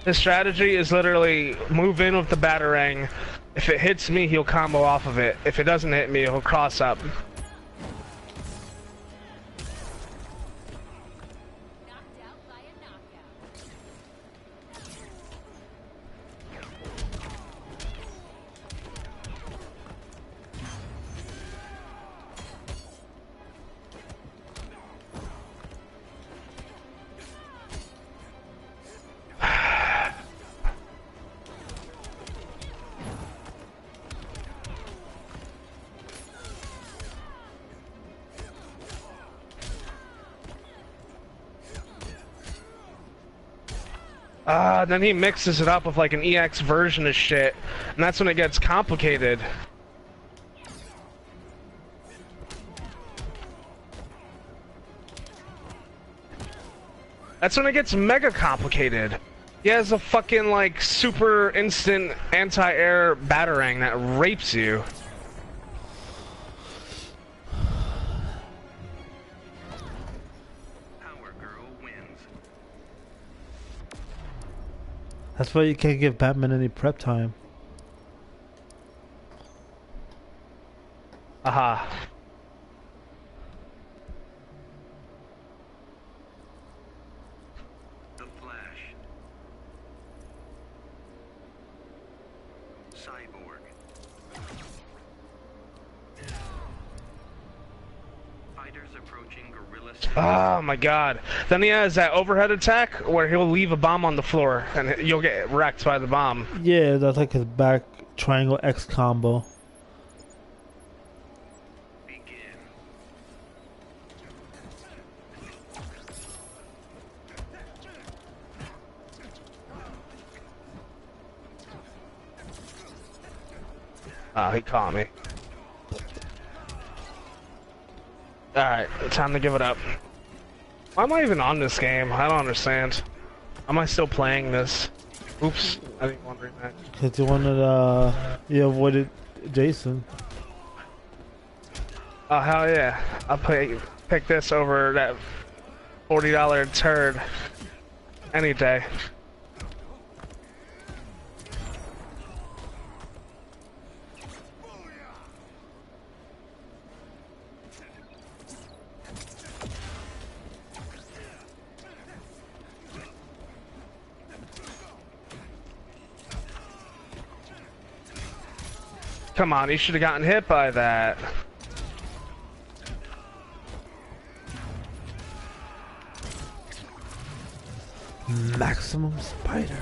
His strategy is literally move in with the batarang. If it hits me, he'll combo off of it. If it doesn't hit me, he'll cross up. Knocked out by a knockout. Then he mixes it up with like an EX version of shit, and that's when it gets complicated. That's when it gets mega complicated. He has a fucking like super instant anti-air batarang that rapes you. That's why you can't give Batman any prep time. Aha. The Flash. Cyborg. Fighters approaching gorilla. Oh my god. Then he has that overhead attack where he'll leave a bomb on the floor and you'll get wrecked by the bomb. Yeah, that's like his back triangle X combo. Begin. Oh, he caught me. Alright, time to give it up. Why am I even on this game? I don't understand. Why am I still playing this? Oops, I didn't wonder that. Because you wanted, you avoided Jason. Oh, hell yeah. I'll pick this over that $40 turd any day. Come on, he should have gotten hit by that. Maximum Spider.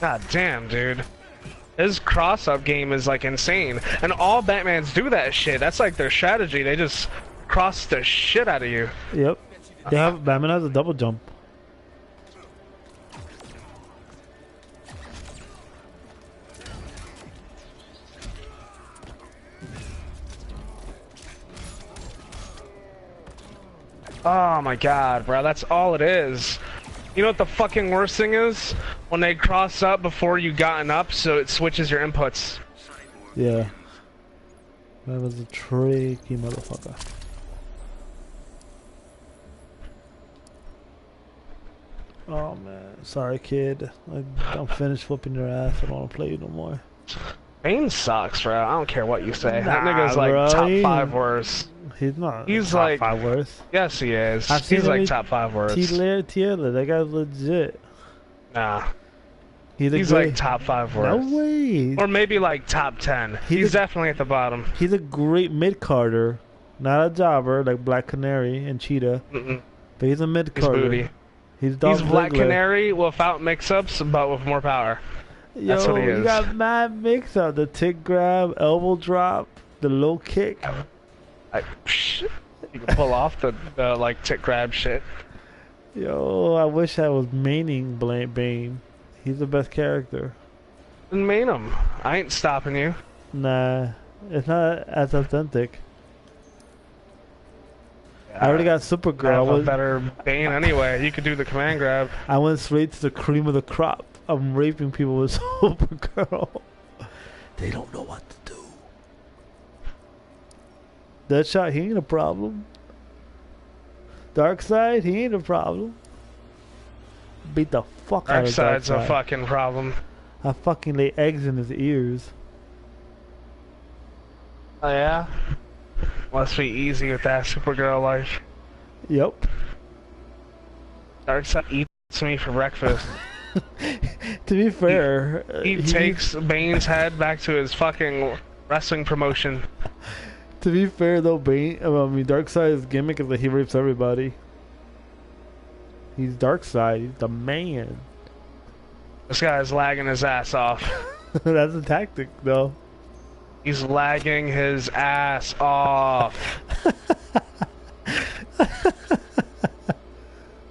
God damn, dude. His cross-up game is like insane. And all Batmans do that shit. That's like their strategy. They just cross the shit out of you. Yep. Batman has a double jump. Oh my god, bro. That's all it is. You know what the fucking worst thing is? When they cross up before you gotten up, so it switches your inputs. Yeah. That was a tricky motherfucker. Oh man, sorry kid. I'm finished whooping your ass. I don't want to play you no more. Bane sucks, bro. I don't care what you say. That Nah, nigga's like bro, top 5 worst. He's not. He's top like 5 worst. Yes, he is. I've seen He's like him top 5 worst. Tier, that guy's legit. Nah. He's like top 5 worst. No way. Or maybe like top 10. He's definitely at the bottom. He's a great mid-carder. Not a jobber like Black Canary and Cheetah. Mm-mm. But he's a He's mid-carder. booty. He's Black Ziggler. Canary without mix-ups, but with more power. That's Yo, what he is. you got mad mix-up. The tick grab, elbow drop, the low kick. You can pull off the like tick grab shit. Yo, I wish I was maining Bane. He's the best character. And main him. I ain't stopping you. Nah, it's not as authentic. I already got Supergirl. I have a better Bane anyway. You could do the command grab. I went straight to the cream of the crop. I'm raping people with Supergirl. They don't know what to do. Deadshot, he ain't a problem. Darkseid, he ain't a problem. Beat the fuck out of Darkseid's Darkseid. a fucking problem. I fucking lay eggs in his ears. Oh yeah? Must be easy with that Supergirl life. Yep. Darkseid eats me for breakfast. To be fair, He takes Bane's head back to his fucking wrestling promotion. To be fair though, Darkseid's gimmick is that he rapes everybody. He's Darkseid. He's the man. This guy's lagging his ass off. That's a tactic, though. He's lagging his ass off.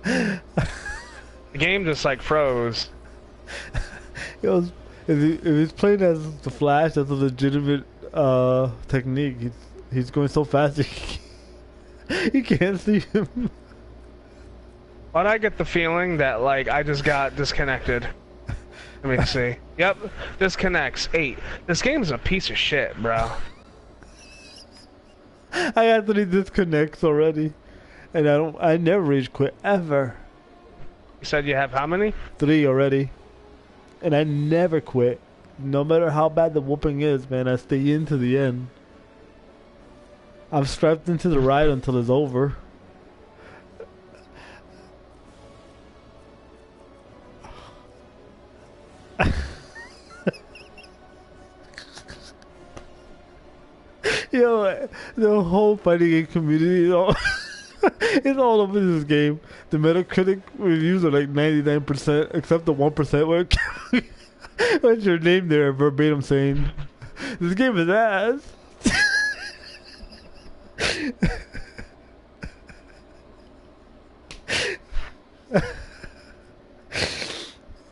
The game just like froze. If he's playing as the Flash, that's a legitimate technique. He's going so fast you can't see him. Why'd I get the feeling that like I just got disconnected? Let me see. Yep, disconnects 8. This game's a piece of shit, bro. I got 3 disconnects already, and I never rage quit ever. You said you have how many? 3 already. And I never quit. No matter how bad the whooping is, man, I stay in to the end. I'm strapped into the ride until it's over. Yo, the whole fighting game community, it's all over this game. The Metacritic reviews are like 99%, except the 1% where what's your name there verbatim saying, this game is ass.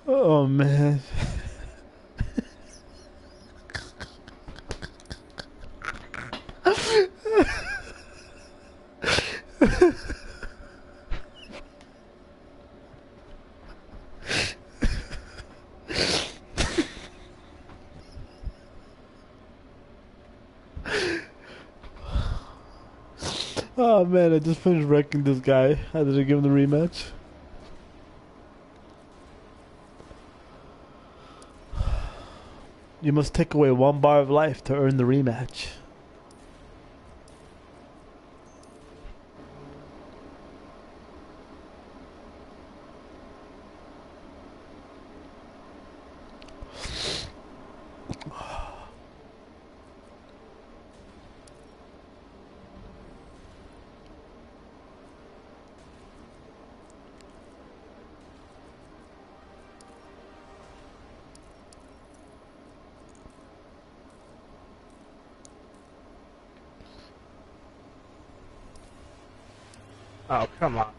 Oh man. Oh man, I just finished wrecking this guy. I had to give him the rematch. You must take away 1 bar of life to earn the rematch. Oh, come on.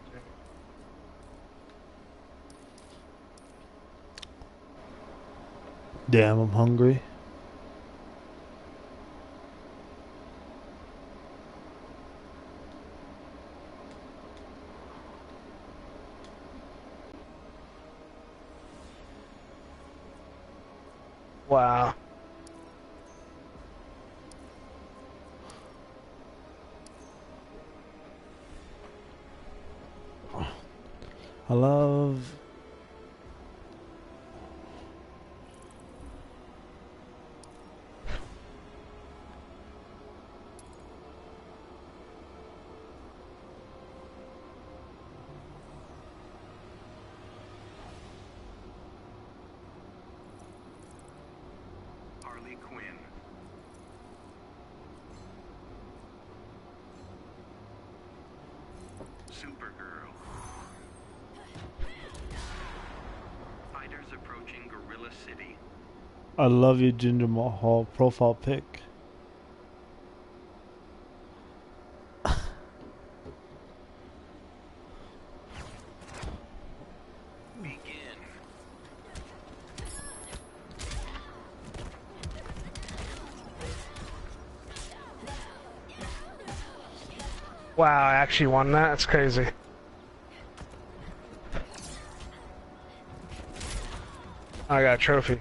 Damn, I'm hungry. Wow. I love... Harley Quinn. Supergirl. Fighters approaching Gorilla City. I love you, Ginger Mahal profile pic. Begin. Wow, I actually won that? That's crazy. I got a trophy.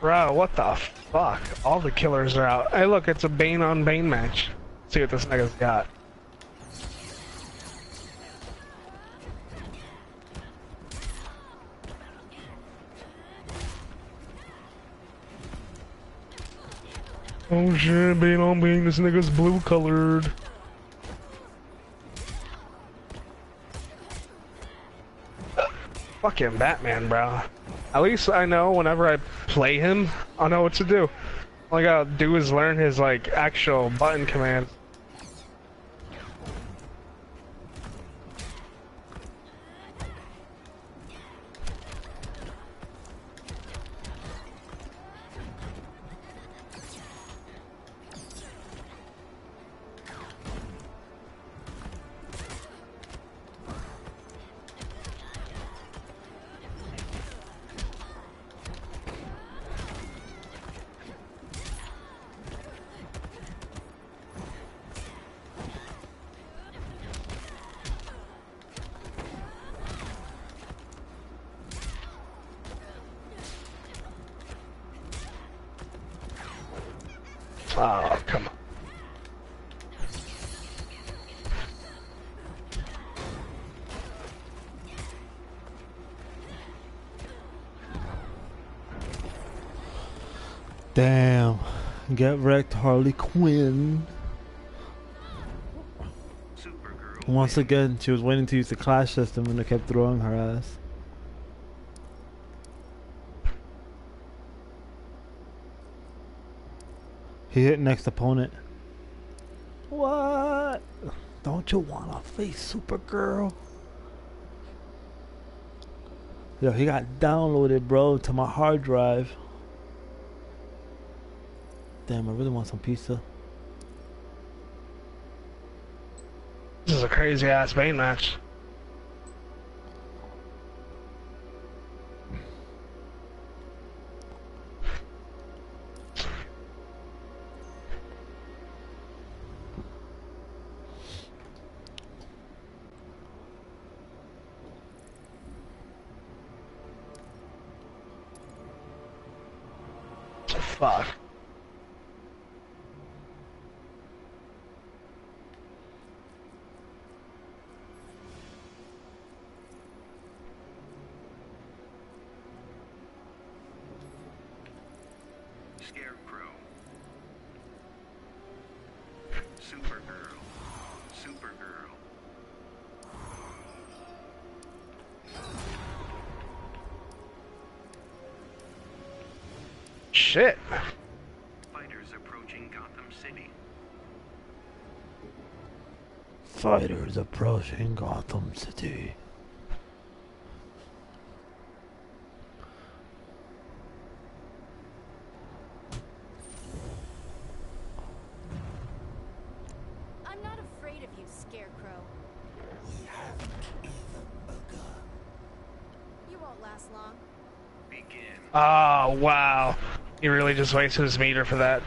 Bro, what the fuck? All the killers are out. Hey, look, it's a Bane on Bane match. See what this nigga's got. Oh shit, Bane on Bane, this nigga's blue colored. Fucking Batman, bro. At least I know whenever I play him, I know what to do. All I gotta do is learn his, like, actual button commands. Oh, come on. Damn. Get wrecked, Harley Quinn. Supergirl Once wins. again, she was waiting to use the clash system and they kept throwing her ass. He hit next opponent. What? Don't you wanna face Supergirl? Yo, he got downloaded, bro, to my hard drive. Damn, I really want some pizza. This is a crazy ass Bane match. Fuck. Scarecrow. Supergirl. Supergirl. Shit. Fighters approaching Gotham City. Fighters approaching Gotham City. I'm not afraid of you, Scarecrow. You won't last long. Begin. Oh, wow. He really just wasted his meter for that.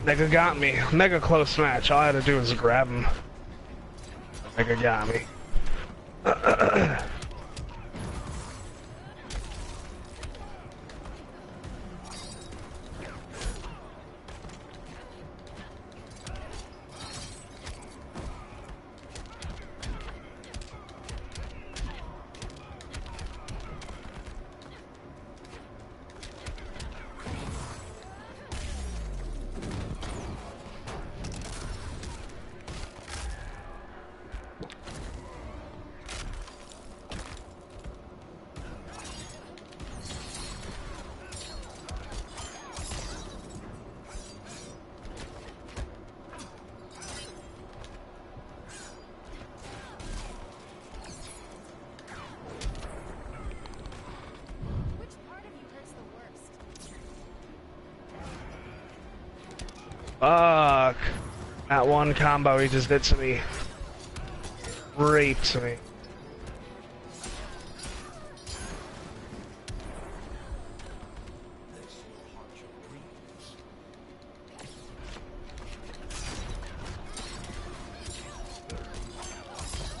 Nigga got me. Mega close match. All I had to do was grab him. Nigga got me. Which part of you hurts the worst? Fuck. That one combo he just did to me. Raped me.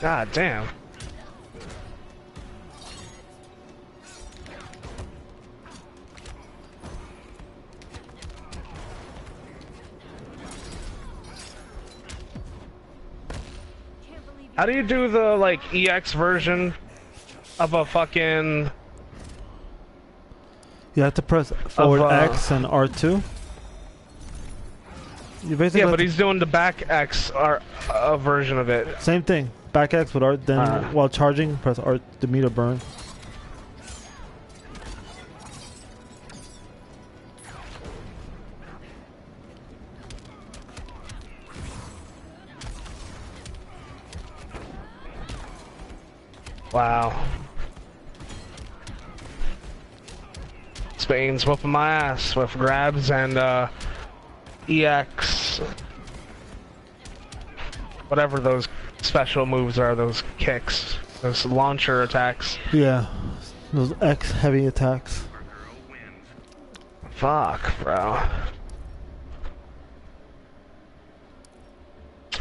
God damn. Can't believe you. How do you do the, like, EX version of a fucking... You have to press forward Of, X and R2. You basically Yeah, have but to- he's doing the back X version of it. same thing. Back X with R. Then while charging, press R. The meter burn. Wow. Spain's whooping my ass with grabs and EX. Whatever those special moves are, those kicks, those launcher attacks. Yeah, those X heavy attacks. Supergirl wins. Fuck, bro.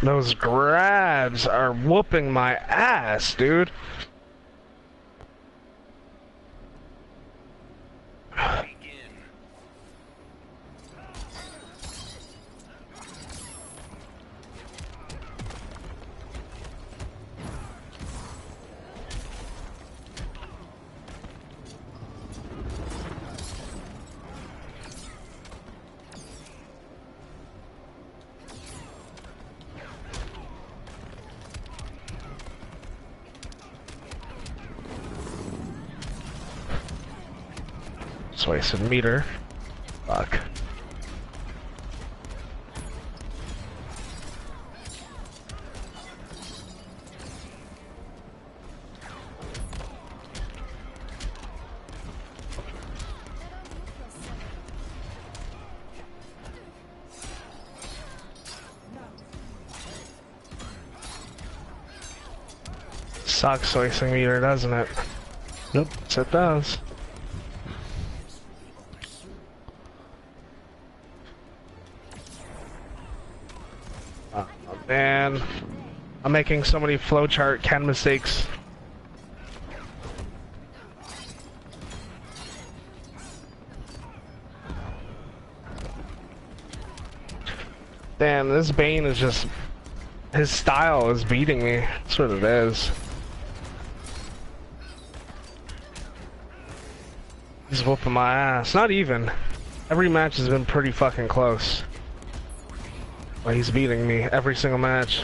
Those grabs are whooping my ass, dude. Begin. Wasted meter. Fuck. Sucks wasting meter, doesn't it? Yep. Yes, it does. Oh man, I'm making so many flowchart Ken mistakes. Damn, this Bane is just... his style is beating me. That's what it is. He's whooping my ass. Not even. Every match has been pretty fucking close. But he's beating me every single match.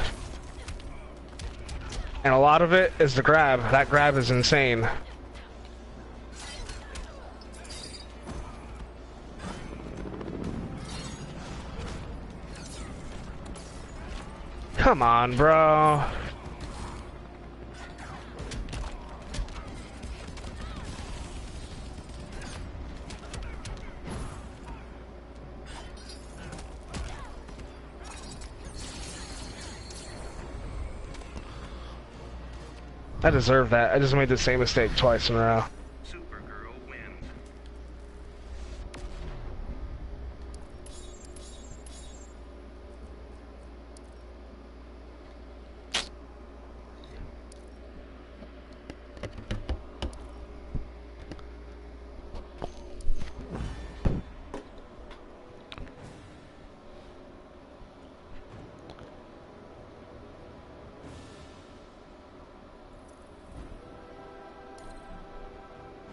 And a lot of it is the grab. That grab is insane. Come on, bro. I deserve that. I just made the same mistake twice in a row. Supergirl wins.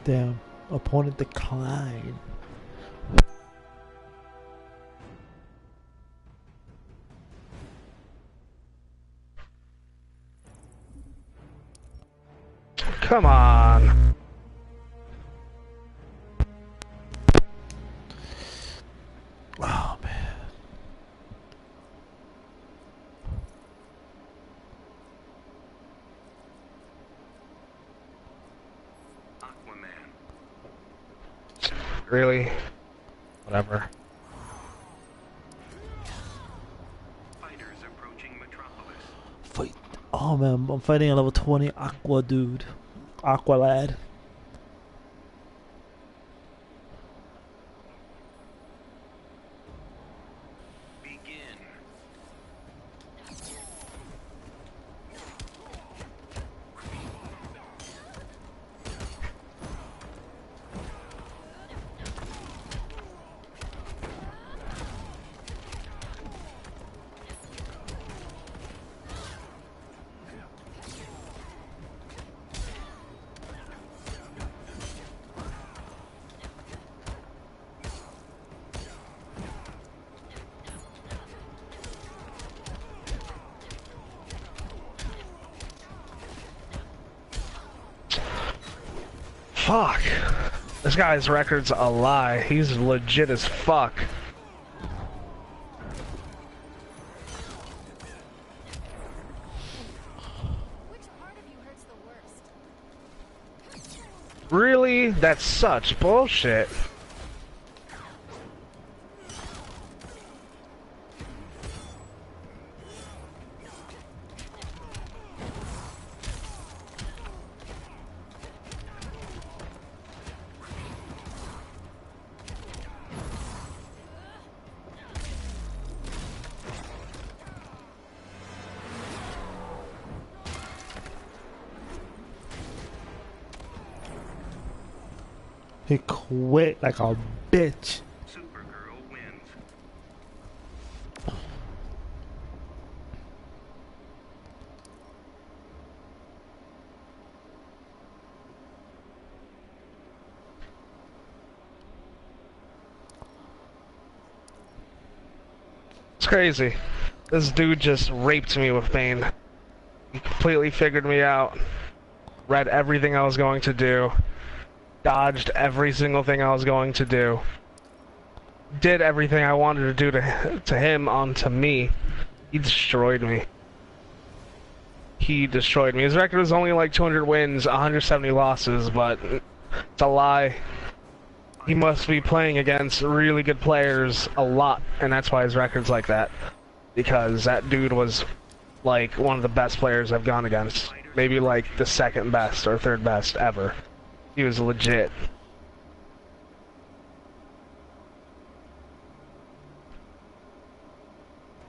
Damn. Opponent declined. Come on. Oh man. Aquaman. Really? Whatever. Fighters approaching Metropolis. Fight. Oh man, I'm fighting a level 20 Aqua dude. Aqua lad. Begin. Fuck. This guy's record's a lie. He's legit as fuck. Which part of you hurts the worst? Really? That's such bullshit. He quit like a bitch. Supergirl wins. It's crazy. This dude just raped me with Bane. He completely figured me out. Read everything I was going to do. dodged every single thing I was going to do. Did everything I wanted to do to him onto me. He destroyed me. He destroyed me. His record was only like 200 wins, 170 losses, but it's a lie. He must be playing against really good players a lot, and that's why his record's like that. Because that dude was like one of the best players I've gone against. Maybe like the second best or third best ever. He was legit.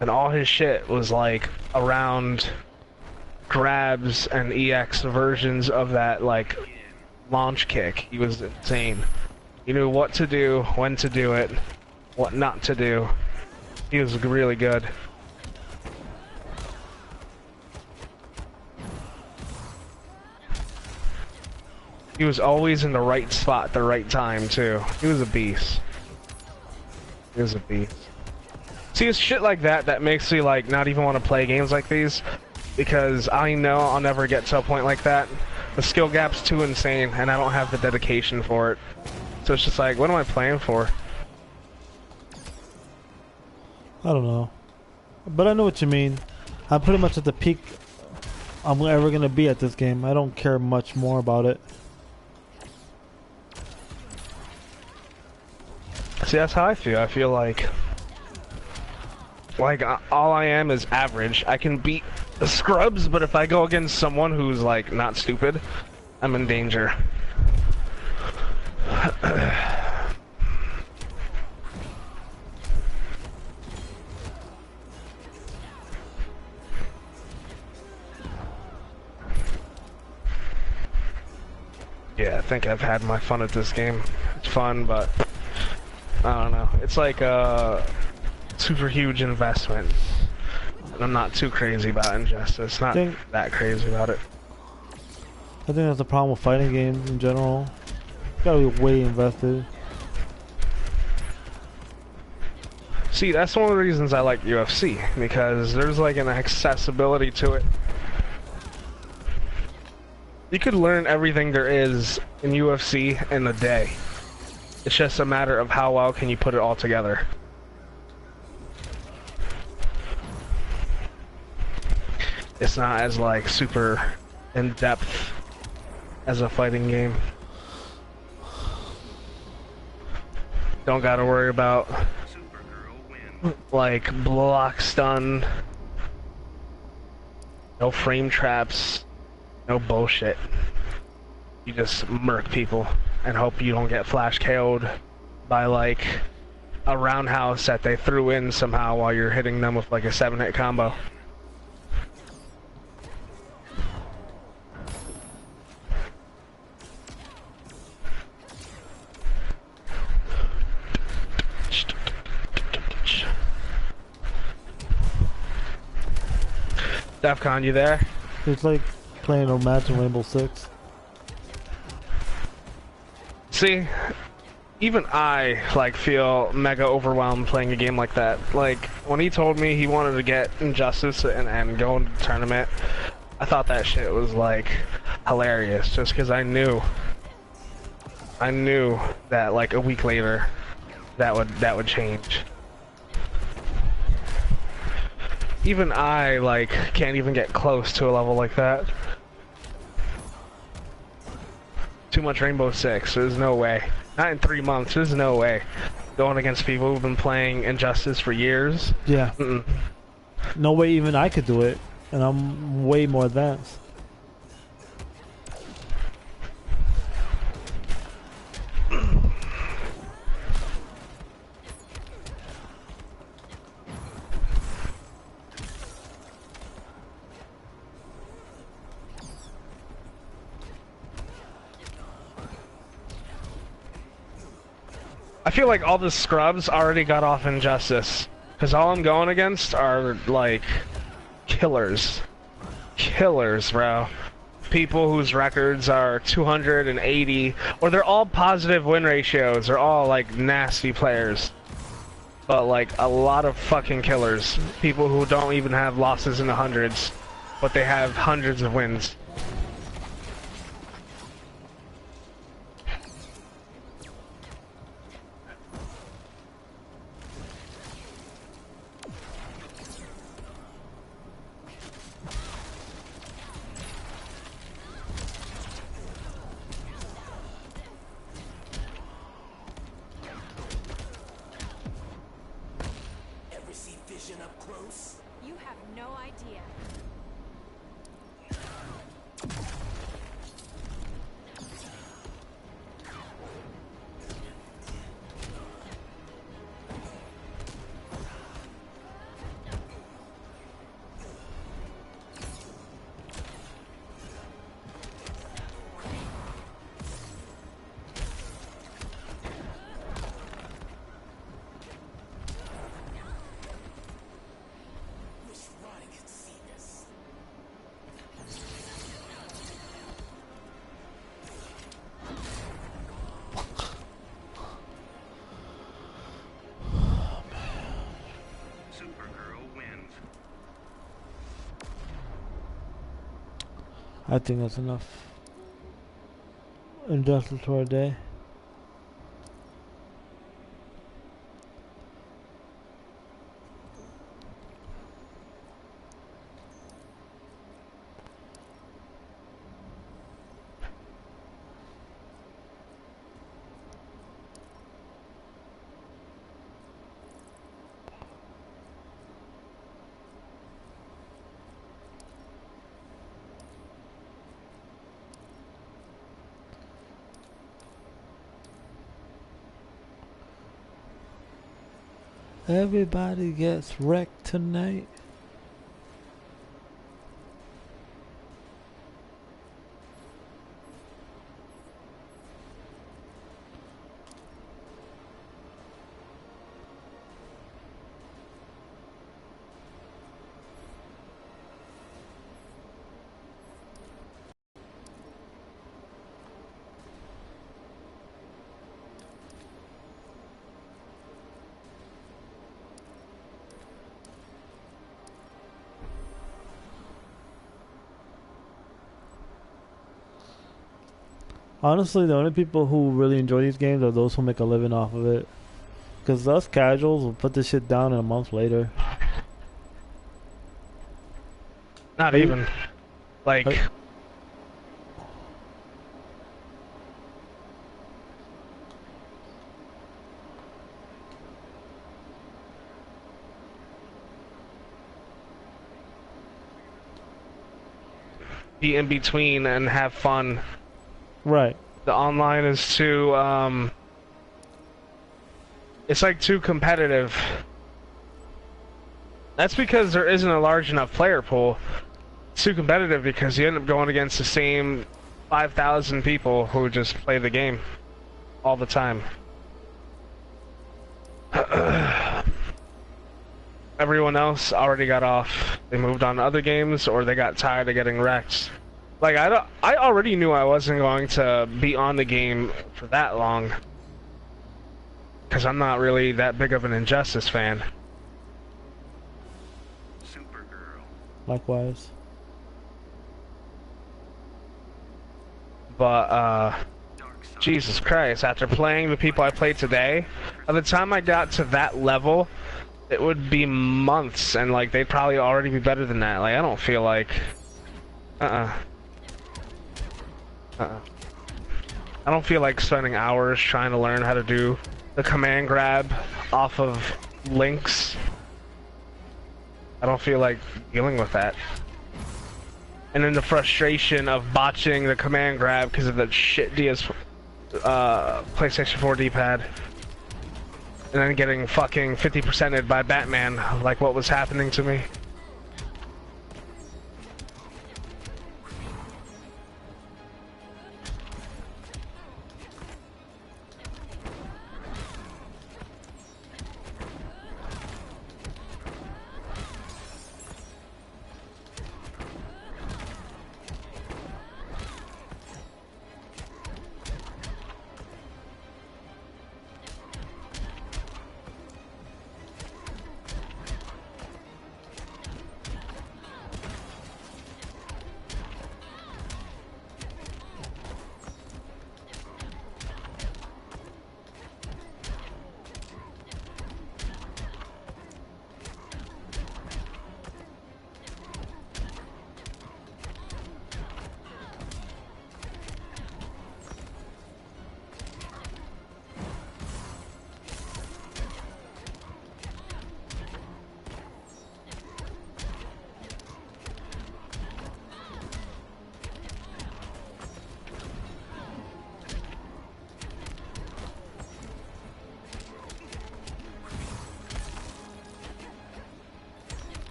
And all his shit was like around grabs and EX versions of that like launch kick. He was insane. He knew what to do, when to do it, what not to do. He was really good. He was always in the right spot at the right time too. He was a beast. He was a beast. See, it's shit like that that makes me like not even want to play games like these. Because I know I'll never get to a point like that. The skill gap's too insane, and I don't have the dedication for it. So it's just like, what am I playing for? I don't know. But I know what you mean. I'm pretty much at the peak I'm ever going to be at this game. I don't care much more about it. See, that's how I feel. I feel like all I am is average. I can beat the scrubs, but if I go against someone who's like not stupid, I'm in danger. Yeah, I think I've had my fun at this game. It's fun, but I don't know. It's like a super huge investment. And I'm not too crazy about Injustice. Not that crazy about it. I think that's the problem with fighting games in general. You gotta be way invested. See, that's one of the reasons I like UFC, because there's like an accessibility to it. You could learn everything there is in UFC in a day. It's just a matter of how well can you put it all together. It's not as like super in depth as a fighting game. Don't gotta worry about like block stun, no frame traps, no bullshit. You just murk people and hope you don't get flash KO'd by like a roundhouse that they threw in somehow while you're hitting them with like a 7-hit combo. DEFCON, you there? It's like playing a match in Rainbow Six. See, even I like feel mega overwhelmed playing a game like that. Like when he told me he wanted to get Injustice and go into the tournament, I thought that shit was like hilarious. Just because I knew that like a week later, that would change. Even I like can't even get close to a level like that. Too much Rainbow Six. There's no way. Not in 3 months. There's no way. Going against people who've been playing Injustice for years. Yeah. No way even I could do it, and I'm way more advanced. I feel like all the scrubs already got off Injustice, because all I'm going against are like killers. Killers, bro. People whose records are 280, or they're all positive win ratios. They're all like nasty players, but like a lot of fucking killers. People who don't even have losses in the hundreds, but they have hundreds of wins. ever see vision up close? You have no idea. Wish Ronnie could see this. Supergirl wins. I think that's enough. Injustice for a day. Everybody gets wrecked tonight. Honestly, the only people who really enjoy these games are those who make a living off of it. Because us casuals will put this shit down in a month later. Not even. Like, Hey. be in between and have fun. Right. The online is too, it's like too competitive. That's because there isn't a large enough player pool. It's too competitive because you end up going against the same 5,000 people who just play the game all the time. Everyone else already got off. They moved on to other games, or they got tired of getting wrecked. Like, I already knew I wasn't going to be on the game for that long. Because I'm not really that big of an Injustice fan. Supergirl. Likewise. But, Dark side. Jesus Christ, after playing the people I played today, by the time I got to that level, it would be months, and, like, they'd probably already be better than that. Like, I don't feel like... I don't feel like spending hours trying to learn how to do the command grab off of links. I don't feel like dealing with that. And then the frustration of botching the command grab because of that shit PlayStation 4 D-pad. And then getting fucking 50%ed by Batman, like what was happening to me.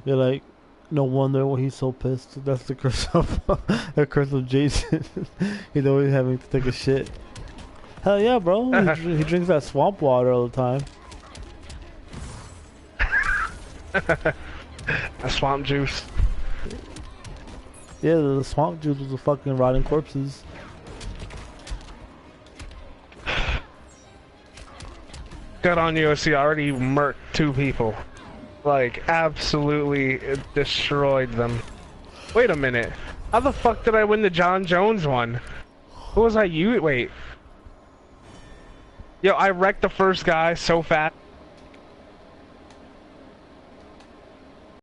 You're like, no wonder why he's so pissed. That's the curse of the curse of Jason. He's always having to take a shit. Hell yeah, bro. He drinks that swamp water all the time. A swamp juice. Yeah, the swamp juice was the fucking rotting corpses. Good on you, OC. Already murked 2 people. Like, absolutely destroyed them. Wait a minute. How the fuck did I win the John Jones one? Who was I? Wait. Yo, I wrecked the first guy so fast.